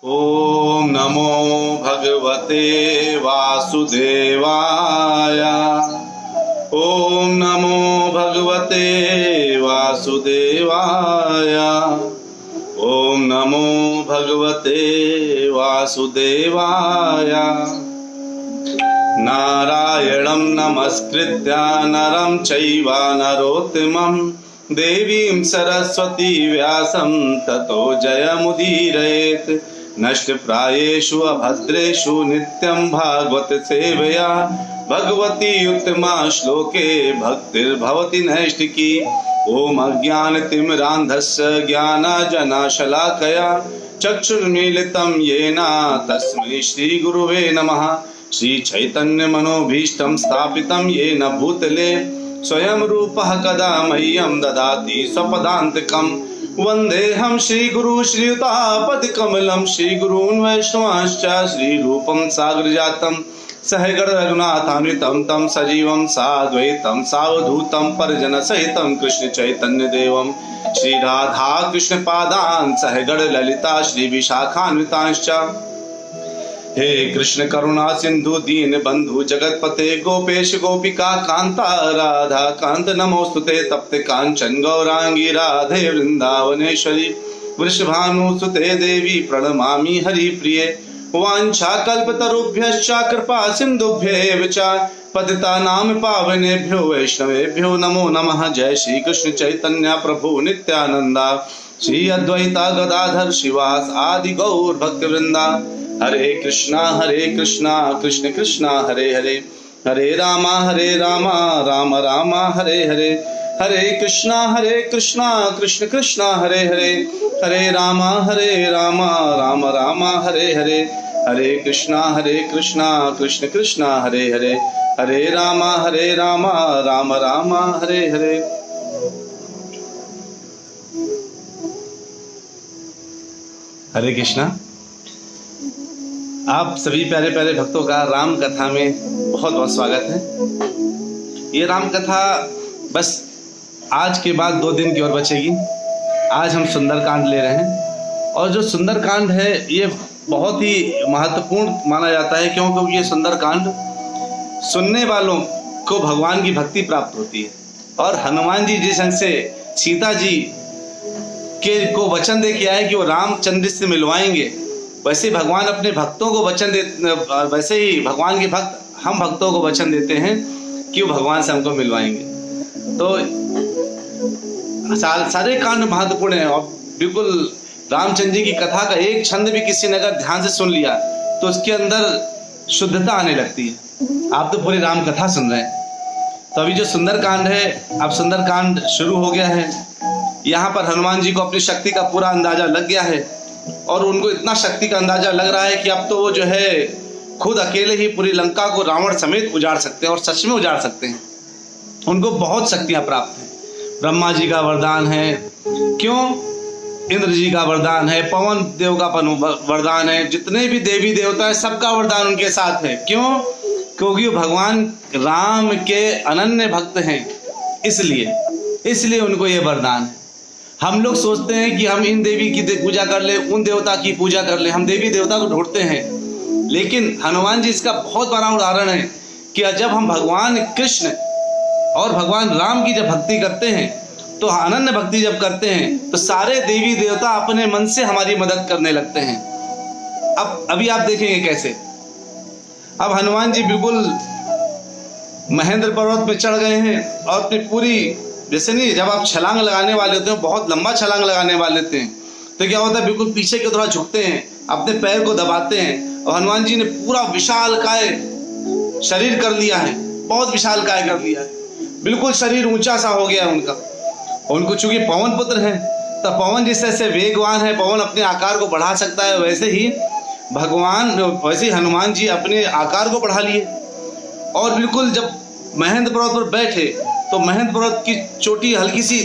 ओम नमो भगवते वासुदेवाय। ओम नमो भगवते वासुदेवाय। ओम नमो भगवते वासुदेवाय। नारायणं नमस्कृत्य नरं चैव नरोत्तमं देवीं सरस्वती व्यासं ततो जयमुदीरयेत्। नष्टप्रायेषु अभद्रेषु नित्यं भागवत सेवया भगवती उत्तमा श्लोके भक्तिर्भवति नैष्टिकी। ओम अज्ञानतिमिरान्धस्य ज्ञानाञ्जनशलाकया चक्षुर्मीलितं येन तस्मै श्रीगुरुवे नमः। श्रीचैतन्यमनोभीष्टं स्थापितं येन भूतले स्वयं रूपः कदा मह्यं ददाति स्वपदान्तिकम्। वन्देऽहं श्रीगुरु श्रीयुतापदकमलं श्रीगुरून् वैष्णवांश्च श्रीरूपं साग्रजातं सहगण रघुनाथान्वितं तं सजीवं साद्वैतं सावधूतं परिजनसहितं कृष्ण चैतन्यदेवं श्रीराधा कृष्णपादान् सहगण ललिता श्रीविशाखान्वितांश्च। हे कृष्ण करुणा सिंधु दीन बंधु जगतपते गोपेश गोपिका कांता राधा कांत नमोस्तुते तप्त कांचन गौरांगी राधे वृंदावनेश्वरी वृषभानुसुते देवी प्रणमामि हरिप्रिये। वाञ्छाकल्पतरुभ्यश्च कृपा सिन्धुभ्येव च पतितानां पावनेभ्यो वैष्णवेभ्यो नमो नमः। जय श्री कृष्ण चैतन्य प्रभु नित्यानंद श्री अद्वैता गदाधर शिवास आदि गौर भक्तवृंदा। हरे कृष्णा कृष्ण कृष्णा हरे हरे हरे राम राम राम हरे हरे। हरे कृष्णा कृष्ण कृष्णा हरे हरे हरे राम राम राम हरे हरे। हरे कृष्णा कृष्ण कृष्णा हरे हरे हरे राम राम राम हरे हरे। हरे कृष्णा। आप सभी प्यारे प्यारे भक्तों का राम कथा में बहुत बहुत स्वागत है। ये राम कथा बस आज के बाद 2 दिन की ओर बचेगी। आज हम सुंदरकांड ले रहे हैं और जो सुंदरकांड है ये बहुत ही महत्वपूर्ण माना जाता है। क्यों? क्योंकि ये सुंदरकांड सुनने वालों को भगवान की भक्ति प्राप्त होती है। और हनुमान जी जिस ढंग से सीता जी के को वचन दे के आए कि वो रामचंद्र से मिलवाएंगे, वैसे भगवान अपने भक्तों को वचन दे, वैसे ही भगवान के भक्त हम भक्तों को वचन देते हैं कि वो भगवान से हमको मिलवाएंगे। तो सारे कांड महत्वपूर्ण है और बिल्कुल रामचंद्र जी की कथा का एक छंद भी किसी ने अगर ध्यान से सुन लिया तो उसके अंदर शुद्धता आने लगती है। आप तो पूरी राम कथा सुन रहे हैं। तो अभी जो सुंदरकांड है, अब सुंदरकांड शुरू हो गया है। यहाँ पर हनुमान जी को अपनी शक्ति का पूरा अंदाजा लग गया है और उनको इतना शक्ति का अंदाजा लग रहा है कि अब तो वो जो है खुद अकेले ही पूरी लंका को रावण समेत उजाड़ सकते हैं और सच में उजाड़ सकते हैं। उनको बहुत शक्तियां प्राप्त हैं। ब्रह्मा जी का वरदान है, क्यों? इंद्र जी का वरदान है, पवन देव का वरदान है, जितने भी देवी देवता है सबका वरदान उनके साथ है। क्यों? क्योंकि वो भगवान राम के अनन्य भक्त हैं, इसलिए उनको ये वरदान है। हम लोग सोचते हैं कि हम इन देवी की पूजा कर ले, उन देवता की पूजा कर ले, हम देवी देवता को ढूंढते हैं। लेकिन हनुमान जी इसका बहुत बड़ा उदाहरण है कि जब हम भगवान कृष्ण और भगवान राम की जब भक्ति करते हैं तो अनन्य भक्ति जब करते हैं तो सारे देवी देवता अपने मन से हमारी मदद करने लगते हैं। अभी आप देखेंगे कैसे। अब हनुमान जी बिल्कुल महेंद्र पर्वत पे चढ़ गए हैं और अपनी पूरी, जैसे नहीं जब आप छलांग लगाने वाले होते हैं, बहुत लंबा छलांग लगाने वाले होते हैं, तो क्या होता है बिल्कुल पीछे की तरह झुकते हैं, अपने पैर को दबाते हैं। और हनुमान जी ने पूरा विशालकाय शरीर कर लिया है, बहुत विशालकाय कर लिया है, बिल्कुल शरीर ऊंचा सा हो गया उनका। उनको चूंकि पवन पुत्र है तो पवन जिससे वेगवान है, पवन अपने आकार को बढ़ा सकता है, वैसे ही हनुमान जी अपने आकार को बढ़ा लिए। और बिल्कुल जब महेंद्र पर्वत पर बैठे तो महेंद्र पर्वत की चोटी हल्की सी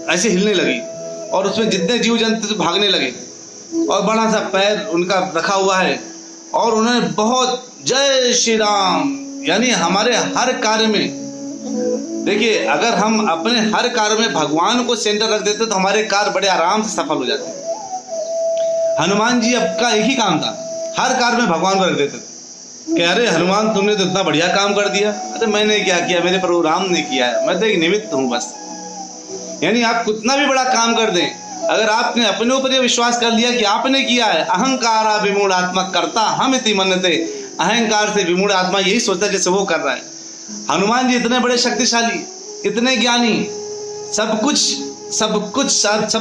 ऐसे हिलने लगी और उसमें जितने जीव जंतु भागने लगे और बड़ा सा पैर उनका रखा हुआ है और उन्होंने बहुत जय श्री राम, यानी हमारे हर कार्य में देखिए, अगर हम अपने हर कार्य में भगवान को सेंटर रख देते तो हमारे कार्य बड़े आराम से सफल हो जाते हैं। हनुमान जी अब का एक ही काम था, हर कार्य में भगवान को रख देते थे कि अरे हनुमान तुमने तो इतना बढ़िया काम कर दिया। अरे मैंने क्या किया, मेरे प्रभु राम ने किया है, मैं तो एक निमित्त हूँ बस। यानी आप कितना भी बड़ा काम कर दें, अगर आपने अपने ऊपर यह विश्वास कर लिया कि आपने किया है, अहंकारा विमूढ़ आत्मा करता हम इति मन्यते, अहंकार से विमूढ़ आत्मा यही सोचता है जैसे वो कर रहा है। हनुमान जी इतने बड़े शक्तिशाली, इतने ज्ञानी, सब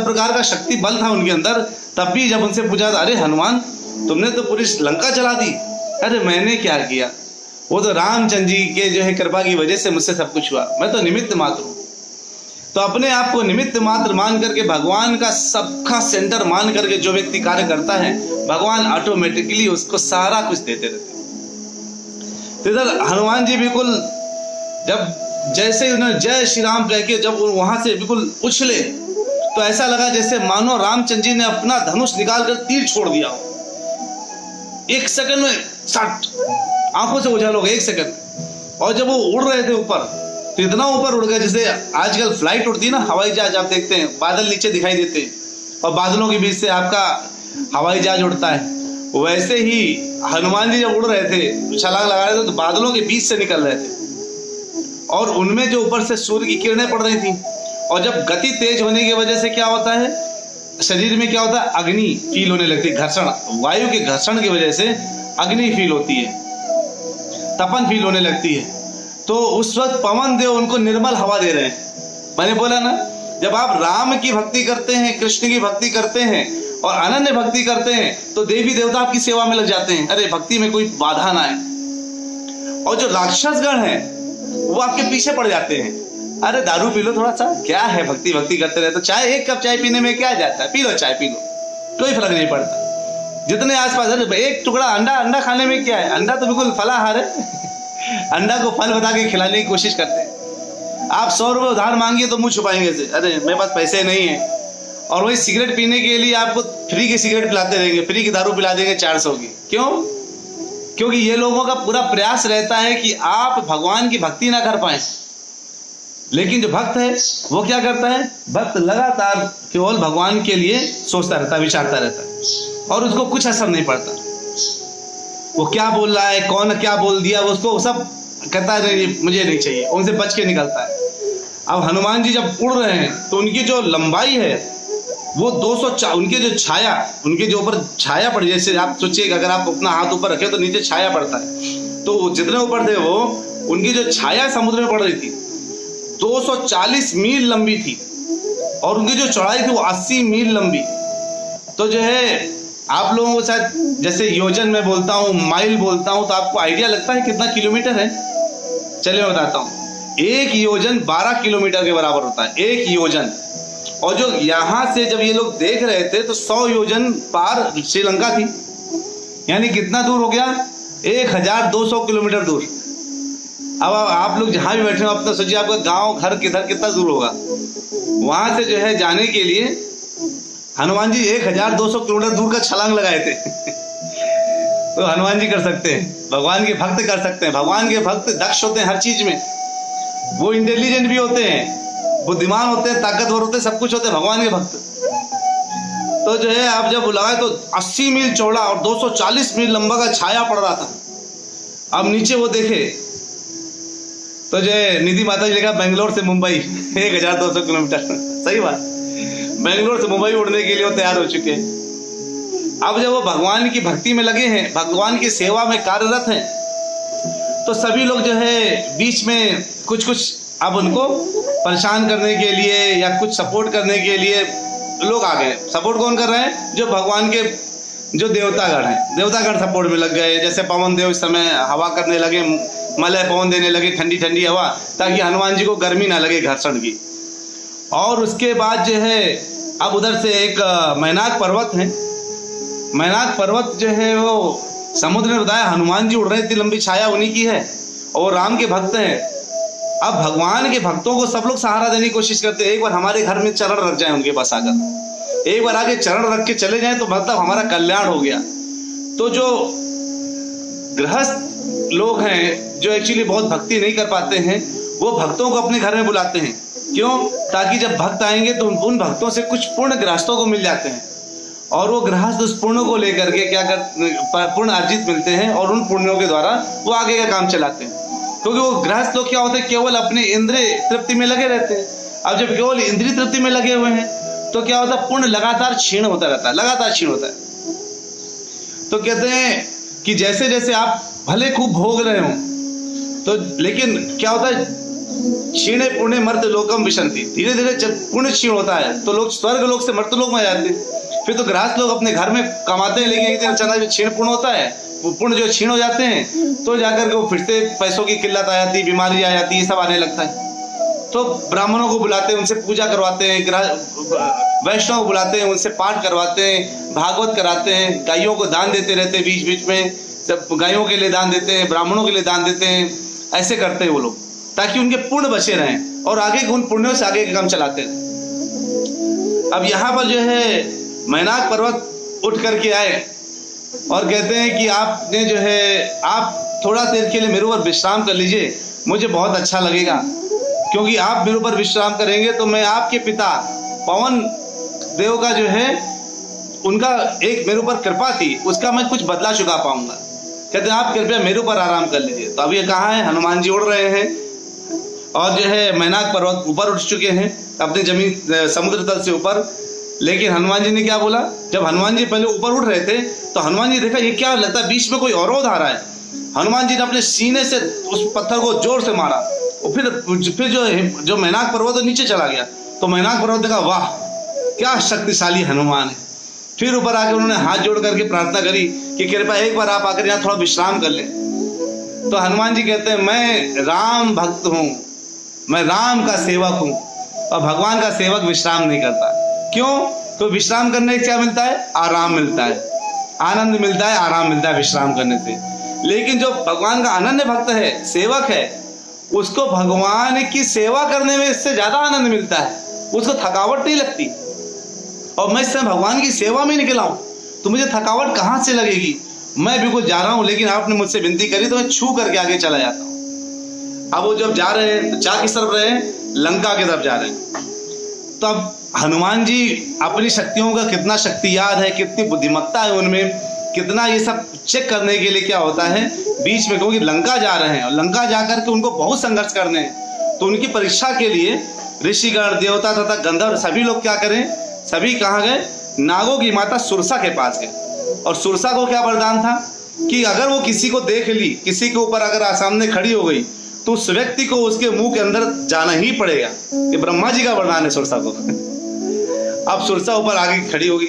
प्रकार का शक्ति बल था उनके अंदर, तब भी जब उनसे पूछा अरे हनुमान तुमने तो पूरी लंका जला दी, अरे मैंने क्या किया, वो तो रामचंद्र जी के जो है कृपा की वजह से मुझसे सब कुछ हुआ, मैं तो निमित्त मात्र हूँ। तो अपने आप को निमित्त मात्र मान करके भगवान का सबका सेंटर मान करके जो व्यक्ति कार्य करता है, भगवान ऑटोमेटिकली उसको सारा कुछ देते रहते। तो इधर हनुमान जी बिल्कुल जब जैसे उन्होंने जय श्री राम कह के जब वहां से बिल्कुल उछले, तो ऐसा लगा जैसे मानो रामचंद्र जी ने अपना धनुष निकाल कर तीर छोड़ दिया हो। एक सेकंड में सट आंखों से उछल हो गए, एक सेकंड में। और जब वो उड़ रहे थे ऊपर, तो इतना ऊपर उड़ गए जैसे आजकल फ्लाइट उड़ती है ना, हवाई जहाज आप देखते हैं, बादल नीचे दिखाई देते हैं और बादलों के बीच से आपका हवाई जहाज उड़ता है, वैसे ही हनुमान जी जब उड़ रहे थे, छलांग लगा रहे थे, तो बादलों के बीच से निकल रहे थे और उनमें जो ऊपर से सूर्य की किरणें पड़ रही थी। और जब गति तेज होने की वजह से क्या होता है, शरीर में क्या होता है, अग्नि फील होने लगती है, घर्षण, वायु के घर्षण की वजह से अग्नि फील होती है, तपन फील होने लगती है। तो उस वक्त पवन देव उनको निर्मल हवा दे रहे हैं। मैंने बोला ना, जब आप राम की भक्ति करते हैं, कृष्ण की भक्ति करते हैं और अनन्य भक्ति करते हैं, तो देवी देवता आपकी सेवा में लग जाते हैं, अरे भक्ति में कोई बाधा ना आए। और जो राक्षसगण है वो आपके पीछे पड़ जाते हैं, अरे दारू पी लो थोड़ा सा, क्या है भक्ति करते रहे तो चाय, एक कप चाय पीने में क्या जाता है, पी लो चाय, पी लो, कोई फर्क नहीं पड़ता। जितने आसपास, अरे एक टुकड़ा अंडा खाने में क्या है, अंडा तो बिल्कुल फलाहार है अंडा को फल बता के खिलाने की कोशिश करते हैं। आप 100 रुपये उधार मांगिए तो मुंह छुपाएंगे से, अरे मेरे पास पैसे नहीं है। और वही सिगरेट पीने के लिए आपको फ्री की सिगरेट पिलाते रहेंगे, फ्री की दारू पिला देंगे 400 की। क्यों? क्योंकि ये लोगों का पूरा प्रयास रहता है कि आप भगवान की भक्ति ना कर पाए। लेकिन जो भक्त है वो क्या करता है, भक्त लगातार केवल भगवान के लिए सोचता रहता है, विचारता रहता है और उसको कुछ असर नहीं पड़ता। वो क्या बोल रहा है, कौन क्या बोल दिया, उसको सब कहता है नहीं मुझे नहीं चाहिए, उनसे बच के निकलता है। अब हनुमान जी जब उड़ रहे हैं तो उनकी जो लंबाई है वो 200, उनके जो छाया, उनके जो ऊपर छाया पड़ी, जैसे आप सोचिए अगर आप अपना हाथ ऊपर रखे तो नीचे छाया पड़ता है, तो जितने ऊपर थे वो, उनकी जो छाया समुद्र में पड़ रही थी 240 मील लंबी थी और उनकी जो चौड़ाई थी वो 80 मील लंबी। तो जो है आप लोगों को शायद जैसे योजन में बोलता हूँ, माइल बोलता हूँ, तो आपको आइडिया लगता है कितना किलोमीटर है। चलिए मैं बताता हूँ, एक योजन 12 किलोमीटर के बराबर होता है, एक योजन। और जो यहाँ से जब ये लोग देख रहे थे तो 100 योजन पार श्रीलंका थी, यानी कितना दूर हो गया, 1200 किलोमीटर दूर। अब आप लोग जहाँ भी बैठे हो आप तो सोचिए आपका गांव घर किधर कितना दूर होगा, वहां से जो है जाने के लिए हनुमान जी 1200 किलोमीटर दूर का छलांग लगाए थे तो हनुमान जी कर सकते हैं, भगवान के भक्त कर सकते हैं। भगवान के भक्त दक्ष होते हैं हर चीज में, वो इंटेलिजेंट भी होते हैं, बुद्धिमान होते हैं, ताकतवर होते हैं, सब कुछ होते हैं भगवान के भक्त। तो जो है आप जब लगाए तो 80 मील चौड़ा और 240 मील लंबा का छाया पड़ रहा था। अब नीचे वो देखे तो जो है निधि माता जी लिखा बेंगलोर से मुंबई 1200 किलोमीटर, सही बात, बेंगलोर से मुंबई उड़ने के लिए वो तैयार हो चुके हैं। अब जब वो भगवान की भक्ति में लगे हैं, भगवान की सेवा में कार्यरत हैं, तो सभी लोग जो है बीच में कुछ अब उनको परेशान करने के लिए या कुछ सपोर्ट करने के लिए लोग आ गए। सपोर्ट कौन कर रहे हैं, जो भगवान के जो देवतागण हैं, देवतागण सपोर्ट में लग गए। जैसे पवन देव इस समय हवा करने लगे, मलय पवन देने लगे, ठंडी ठंडी हवा, ताकि हनुमान जी को गर्मी ना लगे घर्षण की। और उसके बाद जो है अब उधर से एक मैनाक पर्वत है, मैनाक पर्वत जो है वो समुद्र ने बताया हनुमान जी उड़ रहे, इतनी लंबी छाया उन्हीं की है और राम के भक्त हैं। अब भगवान के भक्तों को सब लोग सहारा देने की कोशिश करते हैं, एक बार हमारे घर में चरण रख जाए उनके पास आकर, एक बार आगे चरण रख के चले जाएं तो मतलब हमारा कल्याण हो गया। तो जो गृहस्थ लोग हैं जो एक्चुअली बहुत भक्ति नहीं कर पाते हैं, वो भक्तों को अपने घर में बुलाते हैं। क्यों? ताकि जब भक्त आएंगे तो उन भक्तों से कुछ पुण्य गृहस्थों को मिल जाते हैं और वो गृहस्थ उस पुण्य को लेकर के क्या कर पुण्य अर्जित मिलते हैं और उन पुण्यों के द्वारा वो आगे का काम चलाते हैं। क्योंकि वो गृहस्थ लोग क्या होते हैं, केवल अपने इंद्रिय तृप्ति में लगे रहते हैं। अब जब केवल इंद्रिय तृप्ति में लगे हुए हैं तो क्या होता है, पुण्य लगातार क्षीण होता रहता है, लगातार क्षीण होता है। तो कहते हैं कि जैसे जैसे आप भले खूब भोग रहे हो तो लेकिन क्या होता है, क्षीणे पुण्य मर्त्य लोकम विशंति, धीरे धीरे जब पुण्य क्षीण होता है तो लोग स्वर्ग लोक से मर्त्य लोक में जाते हैं। फिर तो गृहस्थ लोग अपने घर में कमाते हैं, लेकिन एक दिन अचानक क्षीण पुण्य होता है, वो पुण्य जो क्षीण हो जाते हैं तो जाकर के वो फिर से पैसों की किल्लत आ जाती है, बीमारी आ जाती है, ये सब आने लगता है। तो ब्राह्मणों को बुलाते हैं, उनसे पूजा करवाते हैं, वैष्णव को बुलाते हैं, उनसे पाठ करवाते हैं, भागवत कराते हैं, गायों को दान देते रहते हैं, बीच बीच में सब गायों के लिए दान देते हैं, ब्राह्मणों के लिए दान देते हैं, ऐसे करते हैं वो लोग ताकि उनके पुण्य बचे रहें और आगे उन पुण्यों से आगे के काम चलाते हैं। अब यहाँ पर जो है मैनाक पर्वत उठ करके आए और कहते हैं कि आपने जो है आप थोड़ा देर के लिए मेरे ऊपर विश्राम कर लीजिए, मुझे बहुत अच्छा लगेगा, क्योंकि आप मेरे ऊपर विश्राम करेंगे तो मैं आपके पिता पवन देव का जो है उनका एक मेरे ऊपर कृपा थी, उसका मैं कुछ बदला चुका पाऊंगा। कहते हैं आप कृपया मेरे ऊपर आराम कर लीजिए। तो अब ये कहाँ है, हनुमान जी उड़ रहे हैं और जो है मैनाक पर्वत ऊपर उठ चुके हैं अपनी जमीन समुद्र तल से ऊपर। लेकिन हनुमान जी ने क्या बोला, जब हनुमान जी पहले ऊपर उठ रहे थे तो हनुमान जी देखा ये क्या लगता है, बीच में कोई अवरोध आ रहा है। हनुमान जी ने अपने सीने से उस पत्थर को जोर से मारा और फिर जो मैनाक पर्वत नीचे चला गया। तो मैनाक पर्वत देखा, वाह क्या शक्तिशाली हनुमान है। फिर ऊपर आके उन्होंने हाथ जोड़ करके प्रार्थना करी कि कृपया एक बार आप आकर यहाँ थोड़ा विश्राम कर लें। तो हनुमान जी कहते हैं मैं राम भक्त हूँ, मैं राम का सेवक हूँ, और भगवान का सेवक विश्राम नहीं करता। क्यों? तो विश्राम करने से क्या मिलता है, आराम मिलता है, आनंद मिलता है, आराम मिलता है विश्राम करने से। लेकिन जो भगवान का अनन्य भक्त है, सेवक है, उसको भगवान की सेवा करने में इससे ज्यादा आनंद मिलता है, उसको थकावट नहीं लगती। और मैं इस समय भगवान की सेवा में निकला हूं तो मुझे थकावट कहां से लगेगी, मैं बिल्कुल जा रहा हूं, लेकिन आपने मुझसे विनती करी तो मैं छू करके आगे चला जाता हूं। अब वो जब जा रहे हैं तो जा किस तरफ रहे हैं, लंका की तरफ जा रहे हैं। तो अब हनुमान जी अपनी शक्तियों का कितना शक्ति याद है, कितनी बुद्धिमत्ता है उनमें, कितना ये सब चेक करने के लिए क्या होता है बीच में, क्योंकि लंका जा रहे हैं और लंका जाकर के उनको बहुत संघर्ष करने हैं। तो उनकी परीक्षा के लिए ऋषिगण, देवता तथा गंधर्व सभी लोग क्या करें, सभी कहाँ गए, नागों की माता सुरसा के पास गए। और सुरसा को क्या वरदान था कि अगर वो किसी को देख ली, किसी के ऊपर अगर सामने खड़ी हो गई तो उस व्यक्ति को उसके मुंह के अंदर जाना ही पड़ेगा। ये ब्रह्मा जी का वरदान है सुरसा को। अब सुरसा ऊपर आगे खड़ी होगी,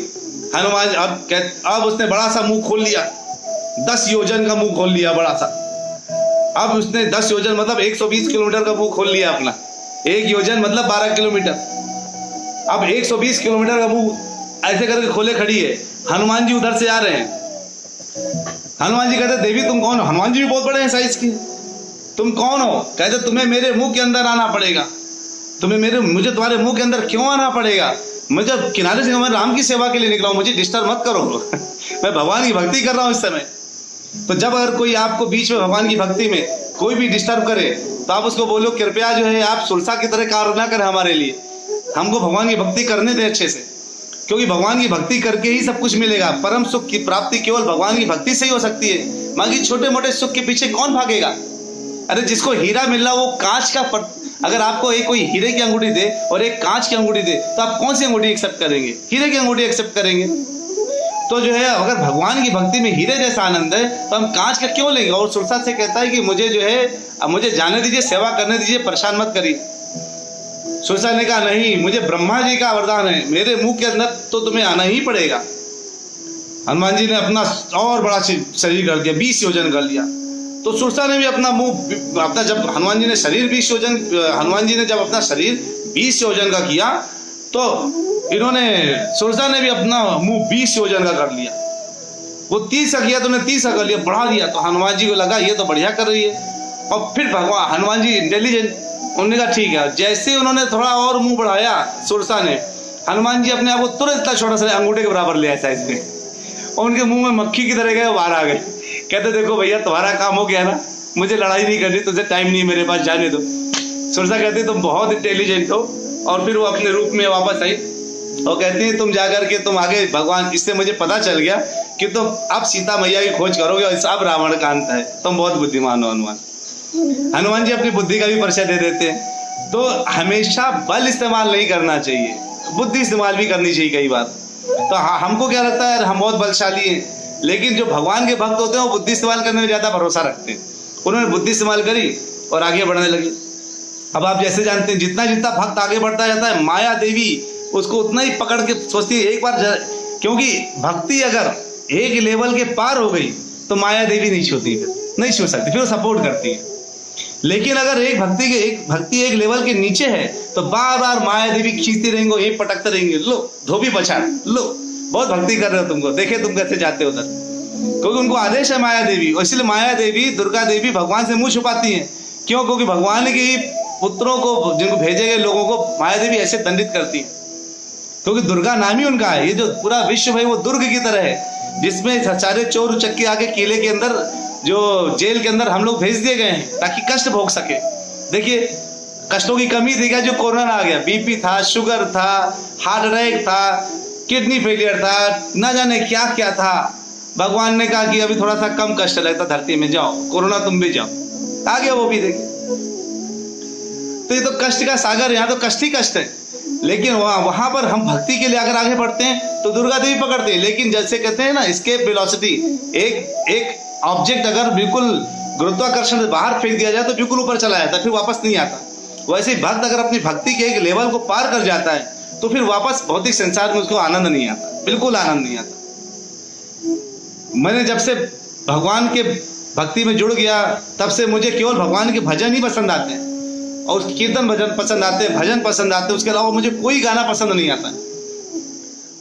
हनुमान अब उसने बड़ा सा मुंह खोल लिया, 10 योजन का मुंह खोल लिया बड़ा सा। अब उसने 10 योजन मतलब 120 किलोमीटर का मुंह खोल लिया अपना, 1 योजन मतलब 12 किलोमीटर। अब 120 किलोमीटर का मुंह ऐसे करके खोले खड़ी है, हनुमान जी उधर से आ रहे हैं। हनुमान जी कहते देवी तुम कौन हो? हनुमान जी भी बहुत बड़े हैं साइज के, तुम कौन हो? कहते तुम्हें मेरे मुंह के अंदर आना पड़ेगा। मुझे तुम्हारे मुंह के अंदर क्यों आना पड़ेगा? मुझे किनारे से, मैं राम की सेवा के लिए निकला हूं, मुझे डिस्टर्ब मत करो। मैं भगवान की भक्ति कर रहा हूं इस समय। तो जब अगर कोई आपको बीच में भगवान की भक्ति में कोई भी डिस्टर्ब करे तो आप उसको बोलो कृपया जो है आप सुरसा की तरह कार्य ना करें, हमारे लिए हमको भगवान की भक्ति करने दें अच्छे से, क्योंकि भगवान की भक्ति करके ही सब कुछ मिलेगा। परम सुख की प्राप्ति केवल भगवान की भक्ति से ही हो सकती है। बाकी छोटे मोटे सुख के पीछे कौन भागेगा? अरे जिसको हीरा मिल रहा वो कांच का अगर आपको एक कोई हीरे की अंगूठी दे और एक कांच की अंगूठी दे तो आप कौन सी अंगूठी एक्सेप्ट करेंगे? हीरे की अंगूठी एक्सेप्ट करेंगे। तो जो है अगर भगवान की भक्ति में हीरे जैसा आनंद है तो हम कांच का क्यों लेंगे? और सुरसा से कहता है कि मुझे जो है मुझे जाने दीजिए, सेवा करने दीजिए, परेशान मत करिए। सुरसा ने कहा नहीं, मुझे ब्रह्मा जी का वरदान है, मेरे मुंह के अंदर तो तुम्हें आना ही पड़ेगा। हनुमान जी ने अपना और बड़ा शरीर कर दिया, 20 योजन कर लिया। तो सुरसा ने भी अपना मुंह अपना, जब हनुमान जी ने जब अपना शरीर 20 योजन का किया तो सुरसा ने भी अपना मुंह 20 योजन का कर लिया। वो 30 का किया तो उन्हें 30 का कर लिया, बढ़ा दिया। तो हनुमान जी को लगा ये तो बढ़िया कर रही है। और फिर भगवान हनुमान जी इंटेलिजेंट, उन्होंने कहा ठीक है। जैसे उन्होंने थोड़ा और मुंह बढ़ाया सुरसा ने, हनुमान जी अपने आप को तुरंत इतना छोटा सा अंगूठे के बराबर ले आया साइज में, और उनके मुंह में मक्खी की तरह गए, बाहर आ गए। कहते देखो भैया तुम्हारा काम हो गया ना, मुझे लड़ाई नहीं करनी, तुझे टाइम नहीं मेरे पास, जाने दो। सुरसा कहती तुम बहुत इंटेलिजेंट हो। और फिर वो अपने रूप में वापस आई और कहती है तुम जाकर के तुम आगे भगवान, इससे मुझे पता चल गया कि तुम अब सीता मैया की खोज करोगे और अब रावण का अंत है। तुम बहुत बुद्धिमान हो हनुमान। हनुमान जी अपनी बुद्धि का भी परिचय दे देते हैं। तो हमेशा बल इस्तेमाल नहीं करना चाहिए, बुद्धि इस्तेमाल भी करनी चाहिए कई बार। तो हमको क्या लगता है हम बहुत बलशाली हैं, लेकिन जो भगवान के भक्त होते हैं वो बुद्धि इस्तेमाल करने में ज्यादा भरोसा रखते हैं। उन्होंने बुद्धि इस्तेमाल करी और आगे बढ़ने लगे। अब आप जैसे जानते हैं जितना जितना भक्त आगे बढ़ता जाता है, माया देवी उसको उतना ही पकड़ के सोचती है एक बार क्योंकि भक्ति अगर एक लेवल के पार हो गई तो माया देवी नहीं छूती, नहीं छू सकती, फिर वो सपोर्ट करती है। लेकिन अगर एक भक्ति एक लेवल के नीचे है तो बार बार माया देवी खींचती रहेंगे, ये पटकते रहेंगे, लो धोबी पछाड़, लो बहुत भक्ति कर रहे हो तुमको, देखे तुम कैसे जाते हो उधर, क्योंकि उनको आदेश है माया देवी। और इसलिए माया देवी, दुर्गा देवी भगवान से मुंह छुपाती हैं। क्यों? क्योंकि भगवान के पुत्रों को, जिनको भेजे गए लोगों को माया देवी ऐसे दंडित करती है, क्योंकि दुर्गा नाम ही उनका है। ये जो पूरा विश्व है वो दुर्ग की तरह है, जिसमें सारे चोर उचक्के आके किले के अंदर, जो जेल के अंदर हम लोग भेज दिए गए हैं ताकि कष्ट भोग सके। देखिए कष्टों की कमी देखा, जो कोरोना आ गया, बीपी था, शुगर था, हार्ट अटैक था, किडनी फेलियर था, ना जाने क्या क्या था। भगवान ने कहा कि अभी थोड़ा सा कम कष्ट लगता धरती में, जाओ कोरोना तुम भी जाओ, आ गया वो भी। देखिए तो ये तो कष्ट का सागर, यहाँ तो कष्ट ही कष्ट है। लेकिन वहां पर हम भक्ति के लिए अगर आगे बढ़ते हैं तो दुर्गा देवी पकड़ते हैं। लेकिन जैसे कहते हैं ना एस्केप वेलोसिटी, एक ऑब्जेक्ट अगर बिल्कुल गुरुत्वाकर्षण से बाहर फेंक दिया जाए तो बिल्कुल ऊपर चला जाता है, फिर वापस नहीं आता। वैसे ही भक्त अगर अपनी भक्ति के एक लेवल को पार कर जाता है तो फिर वापस भौतिक संसार में उसको आनंद नहीं आता, बिल्कुल आनंद नहीं आता। मैंने जब से भगवान के भक्ति में जुड़ गया तब से मुझे केवल भगवान के भजन ही पसंद आते हैं, और कीर्तन भजन पसंद आते हैं, भजन पसंद आते हैं, उसके अलावा मुझे कोई गाना पसंद नहीं आता।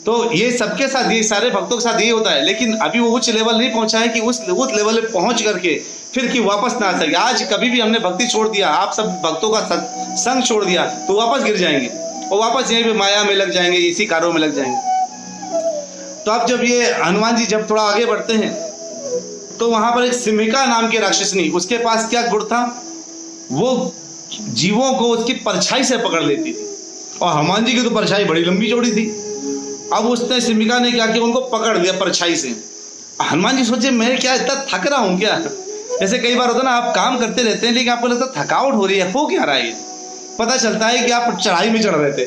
तो ये सबके साथ, ये सारे भक्तों के साथ ये होता है। लेकिन अभी वो उच्च लेवल नहीं पहुंचा है कि उस लेवल पे पहुंच करके फिर कि वापस ना आ सके। आज कभी भी हमने भक्ति छोड़ दिया, आप सब भक्तों का संग छोड़ दिया तो वापस गिर जाएंगे और वापस यहीं पे माया में लग जाएंगे, इसी कार्यों में लग जाएंगे। तो अब जब ये हनुमान जी जब थोड़ा आगे बढ़ते हैं तो वहां पर एक सिमिका नाम की राक्षसनी, उसके पास क्या गुण था, वो जीवों को उसकी परछाई से पकड़ लेती थी। और हनुमान जी की तो परछाई बड़ी लंबी चौड़ी थी। अब उसने सिमिका ने क्या किया, उनको पकड़ लिया परछाई से। हनुमान जी सोचे मैं क्या इतना थक रहा हूँ क्या? जैसे कई बार होता है ना, आप काम करते रहते हैं लेकिन आपको लगता है थकावट हो रही है, हो क्या रहा है। पता चलता है कि आप चढ़ाई में चढ़ रहे थे,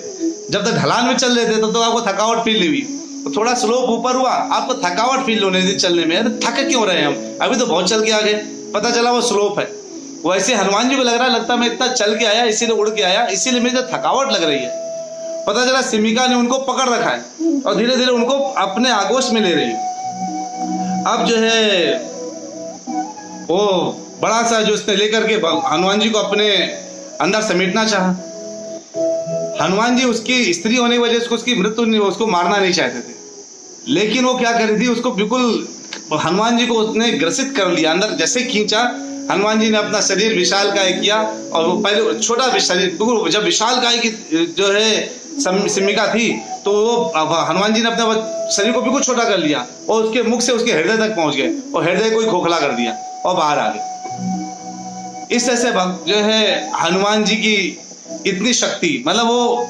जब तक ढलान में चल रहे थे तो आपको थकावट फील हुई, तो थोड़ा स्लोप ऊपर हुआ आपको थकावट फील होने लगी चलने में। अरे थक क्यों रहे हैं हम, अभी तो बहुत चल के आ गए, पता चला वो स्लोप है। वैसे हनुमान जी को लग रहा है, लगता मैं इतना चल के आया, इसीलिए उड़ के आया, इसीलिए मुझे थकावट लग रही है। पता चला सिमिका ने उनको पकड़ रखा है और धीरे धीरे उनको अपने आगोश में ले रही है। अब जो है वो बड़ा सा जो उसने लेकर के हनुमान जी को अपने अंदर समेटना चाहा। हनुमान जी उसकी स्त्री होने की वजह से उसकी मृत्यु नहीं, उसको मारना नहीं चाहते थे, लेकिन वो क्या करी थी, उसको बिल्कुल हनुमान जी को उसने ग्रसित कर लिया, अंदर जैसे खींचा। हनुमान जी ने अपना शरीर विशालकाय किया और वो पहले छोटा शरीर, जब विशालकाय की जो है सिमिका थी तो वो हनुमान जी ने अपना शरीर को बिल्कुल छोटा कर लिया और उसके मुख से उसके हृदय तक पहुंच गए और हृदय को ही खोखला कर दिया और बाहर आ गए। इस तरह से जो है हनुमान जी की इतनी शक्ति, मतलब वो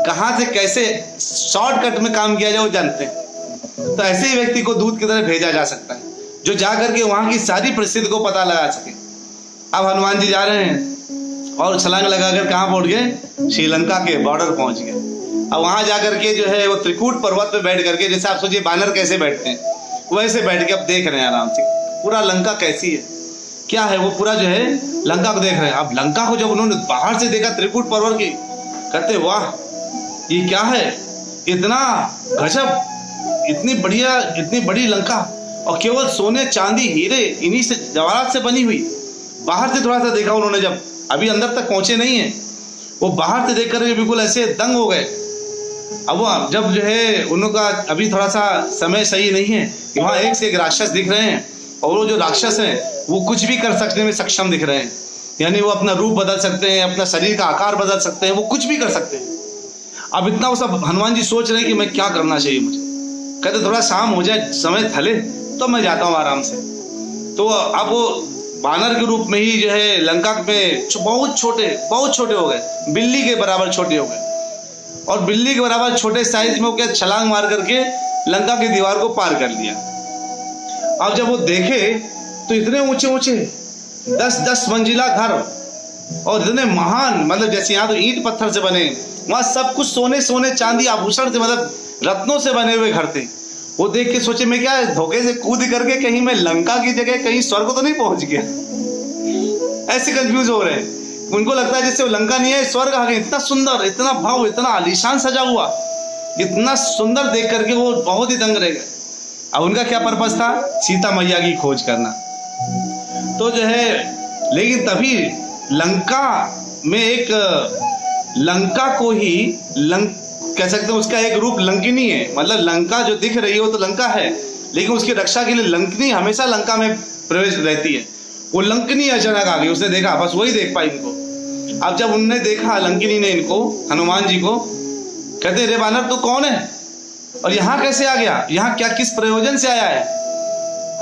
कहां से कैसे शॉर्टकट में काम किया जाए वो जानते हैं। तो ऐसे ही व्यक्ति को दूत की तरह भेजा जा सकता है जो जा करके वहां की सारी परिस्थिति को पता लगा सके। अब हनुमान जी जा रहे हैं और छलांग लगाकर कहां पहुंच गए, श्रीलंका के बॉर्डर पहुंच गए। अब वहां जाकर के जो है वो त्रिकूट पर्वत पे बैठ करके, जैसे आप सोचिए बानर कैसे बैठते हैं वैसे बैठ के अब देख रहे हैं आराम से पूरा लंका कैसी है, क्या है, वो पूरा जो है लंका को देख रहे हैं। अब लंका को जब उन्होंने बाहर से देखा त्रिकूट पर्वत की, कहते वाह ये क्या है, इतना गजब, इतनी बढ़िया, इतनी बड़ी लंका, और केवल सोने चांदी हीरे इन्हीं से जवाहरात से बनी हुई। बाहर से थोड़ा सा देखा उन्होंने, जब अभी अंदर तक पहुंचे नहीं है, वो बाहर से देख कर बिल्कुल ऐसे दंग हो गए। अब वो जब जो है उनका अभी थोड़ा सा समय सही नहीं है, वहां एक से एक राक्षस दिख रहे हैं और वो जो राक्षस हैं वो कुछ भी कर सकने में सक्षम दिख रहे हैं, यानी वो अपना रूप बदल सकते हैं, अपना शरीर का आकार बदल सकते हैं, वो कुछ भी कर सकते हैं। अब इतना वो सब हनुमान जी सोच रहे हैं कि मैं क्या करना चाहिए मुझे। कहते थोड़ा शाम हो जाए, समय थले तो मैं जाता हूँ आराम से। तो अब वो बानर के रूप में ही जो है लंका में बहुत छोटे हो गए, बिल्ली के बराबर छोटे हो गए। और बिल्ली के बराबर छोटे साइज में वो क्या छलांग मार करके लंका की दीवार को पार कर लिया। अब जब वो देखे तो इतने ऊंचे ऊंचे 10-10 मंजिला घर और इतने महान, मतलब जैसे यहाँ तो ईंट पत्थर से बने, वहां सब कुछ सोने सोने चांदी आभूषण से, मतलब रत्नों से बने हुए घर थे। वो देख के सोचे मैं क्या धोखे से कूद करके कहीं मैं लंका की जगह कहीं स्वर्ग तो नहीं पहुंच गया। ऐसे कंफ्यूज हो रहे हैं। उनको लगता है जैसे वो लंका नहीं है, स्वर्ग आ गए। इतना सुंदर, इतना भव्य, इतना आलीशान सजा हुआ, इतना सुंदर देख करके वो बहुत ही दंग रह गए। अब उनका क्या पर्पस था? सीता मैया की खोज करना। तो जो है, लेकिन तभी लंका में एक लंका को ही कह सकते हैं, उसका एक रूप लंकिनी है। मतलब लंका जो दिख रही है वो तो लंका है, लेकिन उसकी रक्षा के लिए लंकिनी हमेशा लंका में प्रवेश रहती है। वो लंकिनी अचानक आ गई, उसने देखा, बस वही देख पाई इनको। अब जब उनने देखा, लंकिनी ने इनको, हनुमान जी को, कहते रे बानर तू कौन है और यहाँ कैसे आ गया, यहाँ क्या किस प्रयोजन से आया है?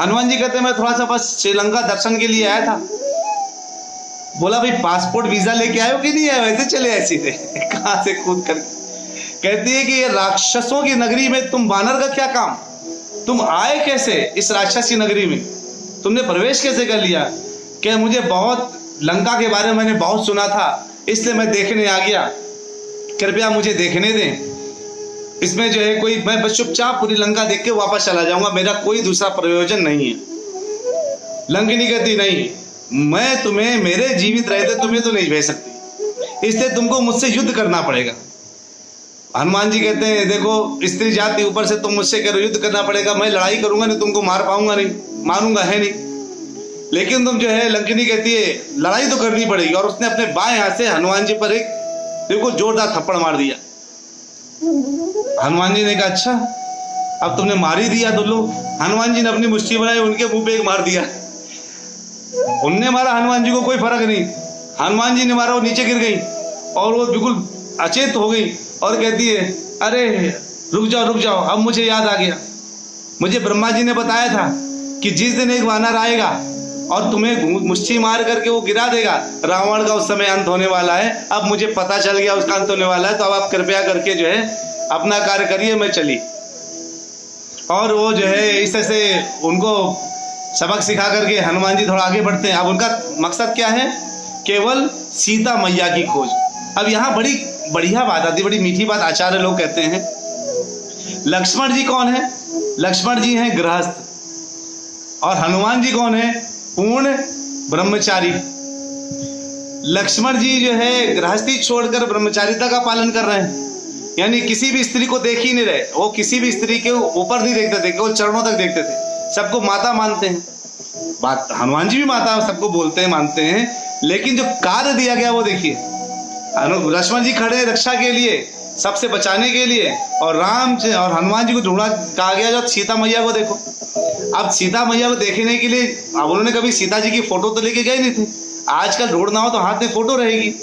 हनुमान जी कहते मैं थोड़ा सा बस श्रीलंका दर्शन के लिए आया था। बोला भाई पासपोर्ट वीजा लेके आए हो कि नहीं आए? वैसे चले आए सीधे, कहां से कूद कर। कहती है कि ये राक्षसों की नगरी में तुम बानर का क्या काम, तुम आए कैसे इस राक्षसी नगरी में, तुमने प्रवेश कैसे कर लिया? क्या मुझे बहुत लंका के बारे में मैंने बहुत सुना था, इसलिए मैं देखने आ गया, कृपया मुझे देखने दें। इसमें जो है कोई, मैं बस चुपचाप पूरी लंका देख के वापस चला जाऊंगा, मेरा कोई दूसरा प्रयोजन नहीं है। लंकिनी कहती नहीं, मैं तुम्हें, मेरे जीवित रहते तुम्हें तो नहीं भेज सकती, इसलिए तुमको मुझसे युद्ध करना पड़ेगा। हनुमान जी कहते हैं देखो स्त्री जाति, ऊपर से तुम मुझसे कह रहे युद्ध करना पड़ेगा, मैं लड़ाई करूंगा नहीं, तुमको मार पाऊंगा नहीं, मारूंगा है नहीं। लेकिन तुम जो है, लंकिनी कहती है लड़ाई तो करनी पड़ेगी। और उसने अपने बाएं हाथ से हनुमान जी पर एक देखो जोरदार थप्पड़ मार दिया। हनुमान जी ने कहा अच्छा अब तुमने मार ही दिया तो लो। हनुमान जी ने अपनी मुट्ठी बनाई, उनके मुंह पे एक मार दिया। उनने मारा, हनुमान जी को कोई फर्क नहीं। हनुमान जी ने मारा, वो नीचे गिर गई और वो बिल्कुल अचेत हो गई और कहती है अरे रुक जाओ, अब मुझे याद आ गया, मुझे ब्रह्मा जी ने बताया था कि जिस दिन एक वानर आएगा और तुम्हें मुट्ठी मार करके वो गिरा देगा, रावण का उस समय अंत होने वाला है। अब मुझे पता चल गया उसका अंत होने वाला है, तो अब आप कृपया करके जो है अपना कार्य करिए, मैं चली। और वो जो है इस तरह से उनको सबक सिखा करके हनुमान जी थोड़ा आगे बढ़ते हैं। अब उनका मकसद क्या है? केवल सीता मैया की खोज। अब यहाँ बड़ी बढ़िया बात आती, बड़ी मीठी बात आचार्य लोग कहते हैं। लक्ष्मण जी कौन है? लक्ष्मण जी हैं गृहस्थ और हनुमान जी कौन है? पूर्ण ब्रह्मचारी। लक्ष्मण जी जो है गृहस्थी छोड़कर ब्रह्मचारिता का पालन कर रहे हैं, यानी किसी भी स्त्री को देख ही नहीं रहे। वो किसी भी स्त्री के ऊपर नहीं देखते थे, केवल चरणों तक देखते थे, सबको माता मानते हैं। बात हनुमान जी भी माता सबको बोलते हैं, मानते हैं, लेकिन जो कार्य दिया गया वो देखिए। लक्ष्मण जी खड़े रक्षा के लिए, सबसे बचाने के लिए, और राम और हनुमान जी को ढूंढा, कहा गया जब सीता मैया को देखो। अब सीता मैया को देखने के लिए अब उन्होंने कभी सीता जी की फोटो तो लेके गए नहीं थे। आजकल ढूंढना हो तो हाथ में फोटो रहेगी,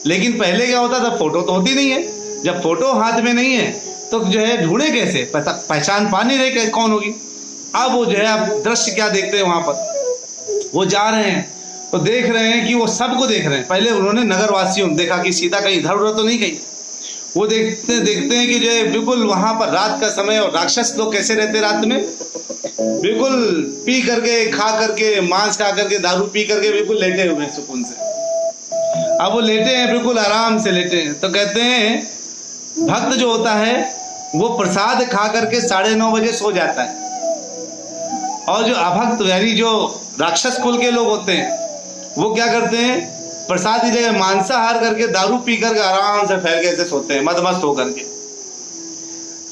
लेकिन पहले क्या होता था, फोटो तो होती नहीं है। जब फोटो हाथ में नहीं है तो जो है ढूंढे कैसे, पहचान पा नहीं रहे कौन होगी। अब वो जो है, अब दृश्य क्या देखते हैं, वहां पर वो जा रहे हैं तो देख रहे हैं कि वो सबको देख रहे हैं। पहले उन्होंने नगर वासियों देखा कि सीता कहीं इधर उधर तो नहीं गई। वो देखते हैं कि जो है बिल्कुल वहां पर रात का समय, और राक्षस लोग कैसे रहते रात में, बिल्कुल पी करके, खा करके, मांस खा करके, दारू पी करके बिल्कुल लेटे हुए हैं सुकून से। अब वो लेटे हैं, बिल्कुल आराम से लेटे हैं। तो कहते हैं भक्त जो होता है वो प्रसाद खा करके 9:30 बजे सो जाता है, और जो अभक्त यानी जो राक्षस कुल के लोग होते हैं वो क्या करते हैं, प्रसाद की जगह मांसाहार करके, दारू पी करके आराम से फैल के ऐसे सोते हैं, मदमस्त होकर के।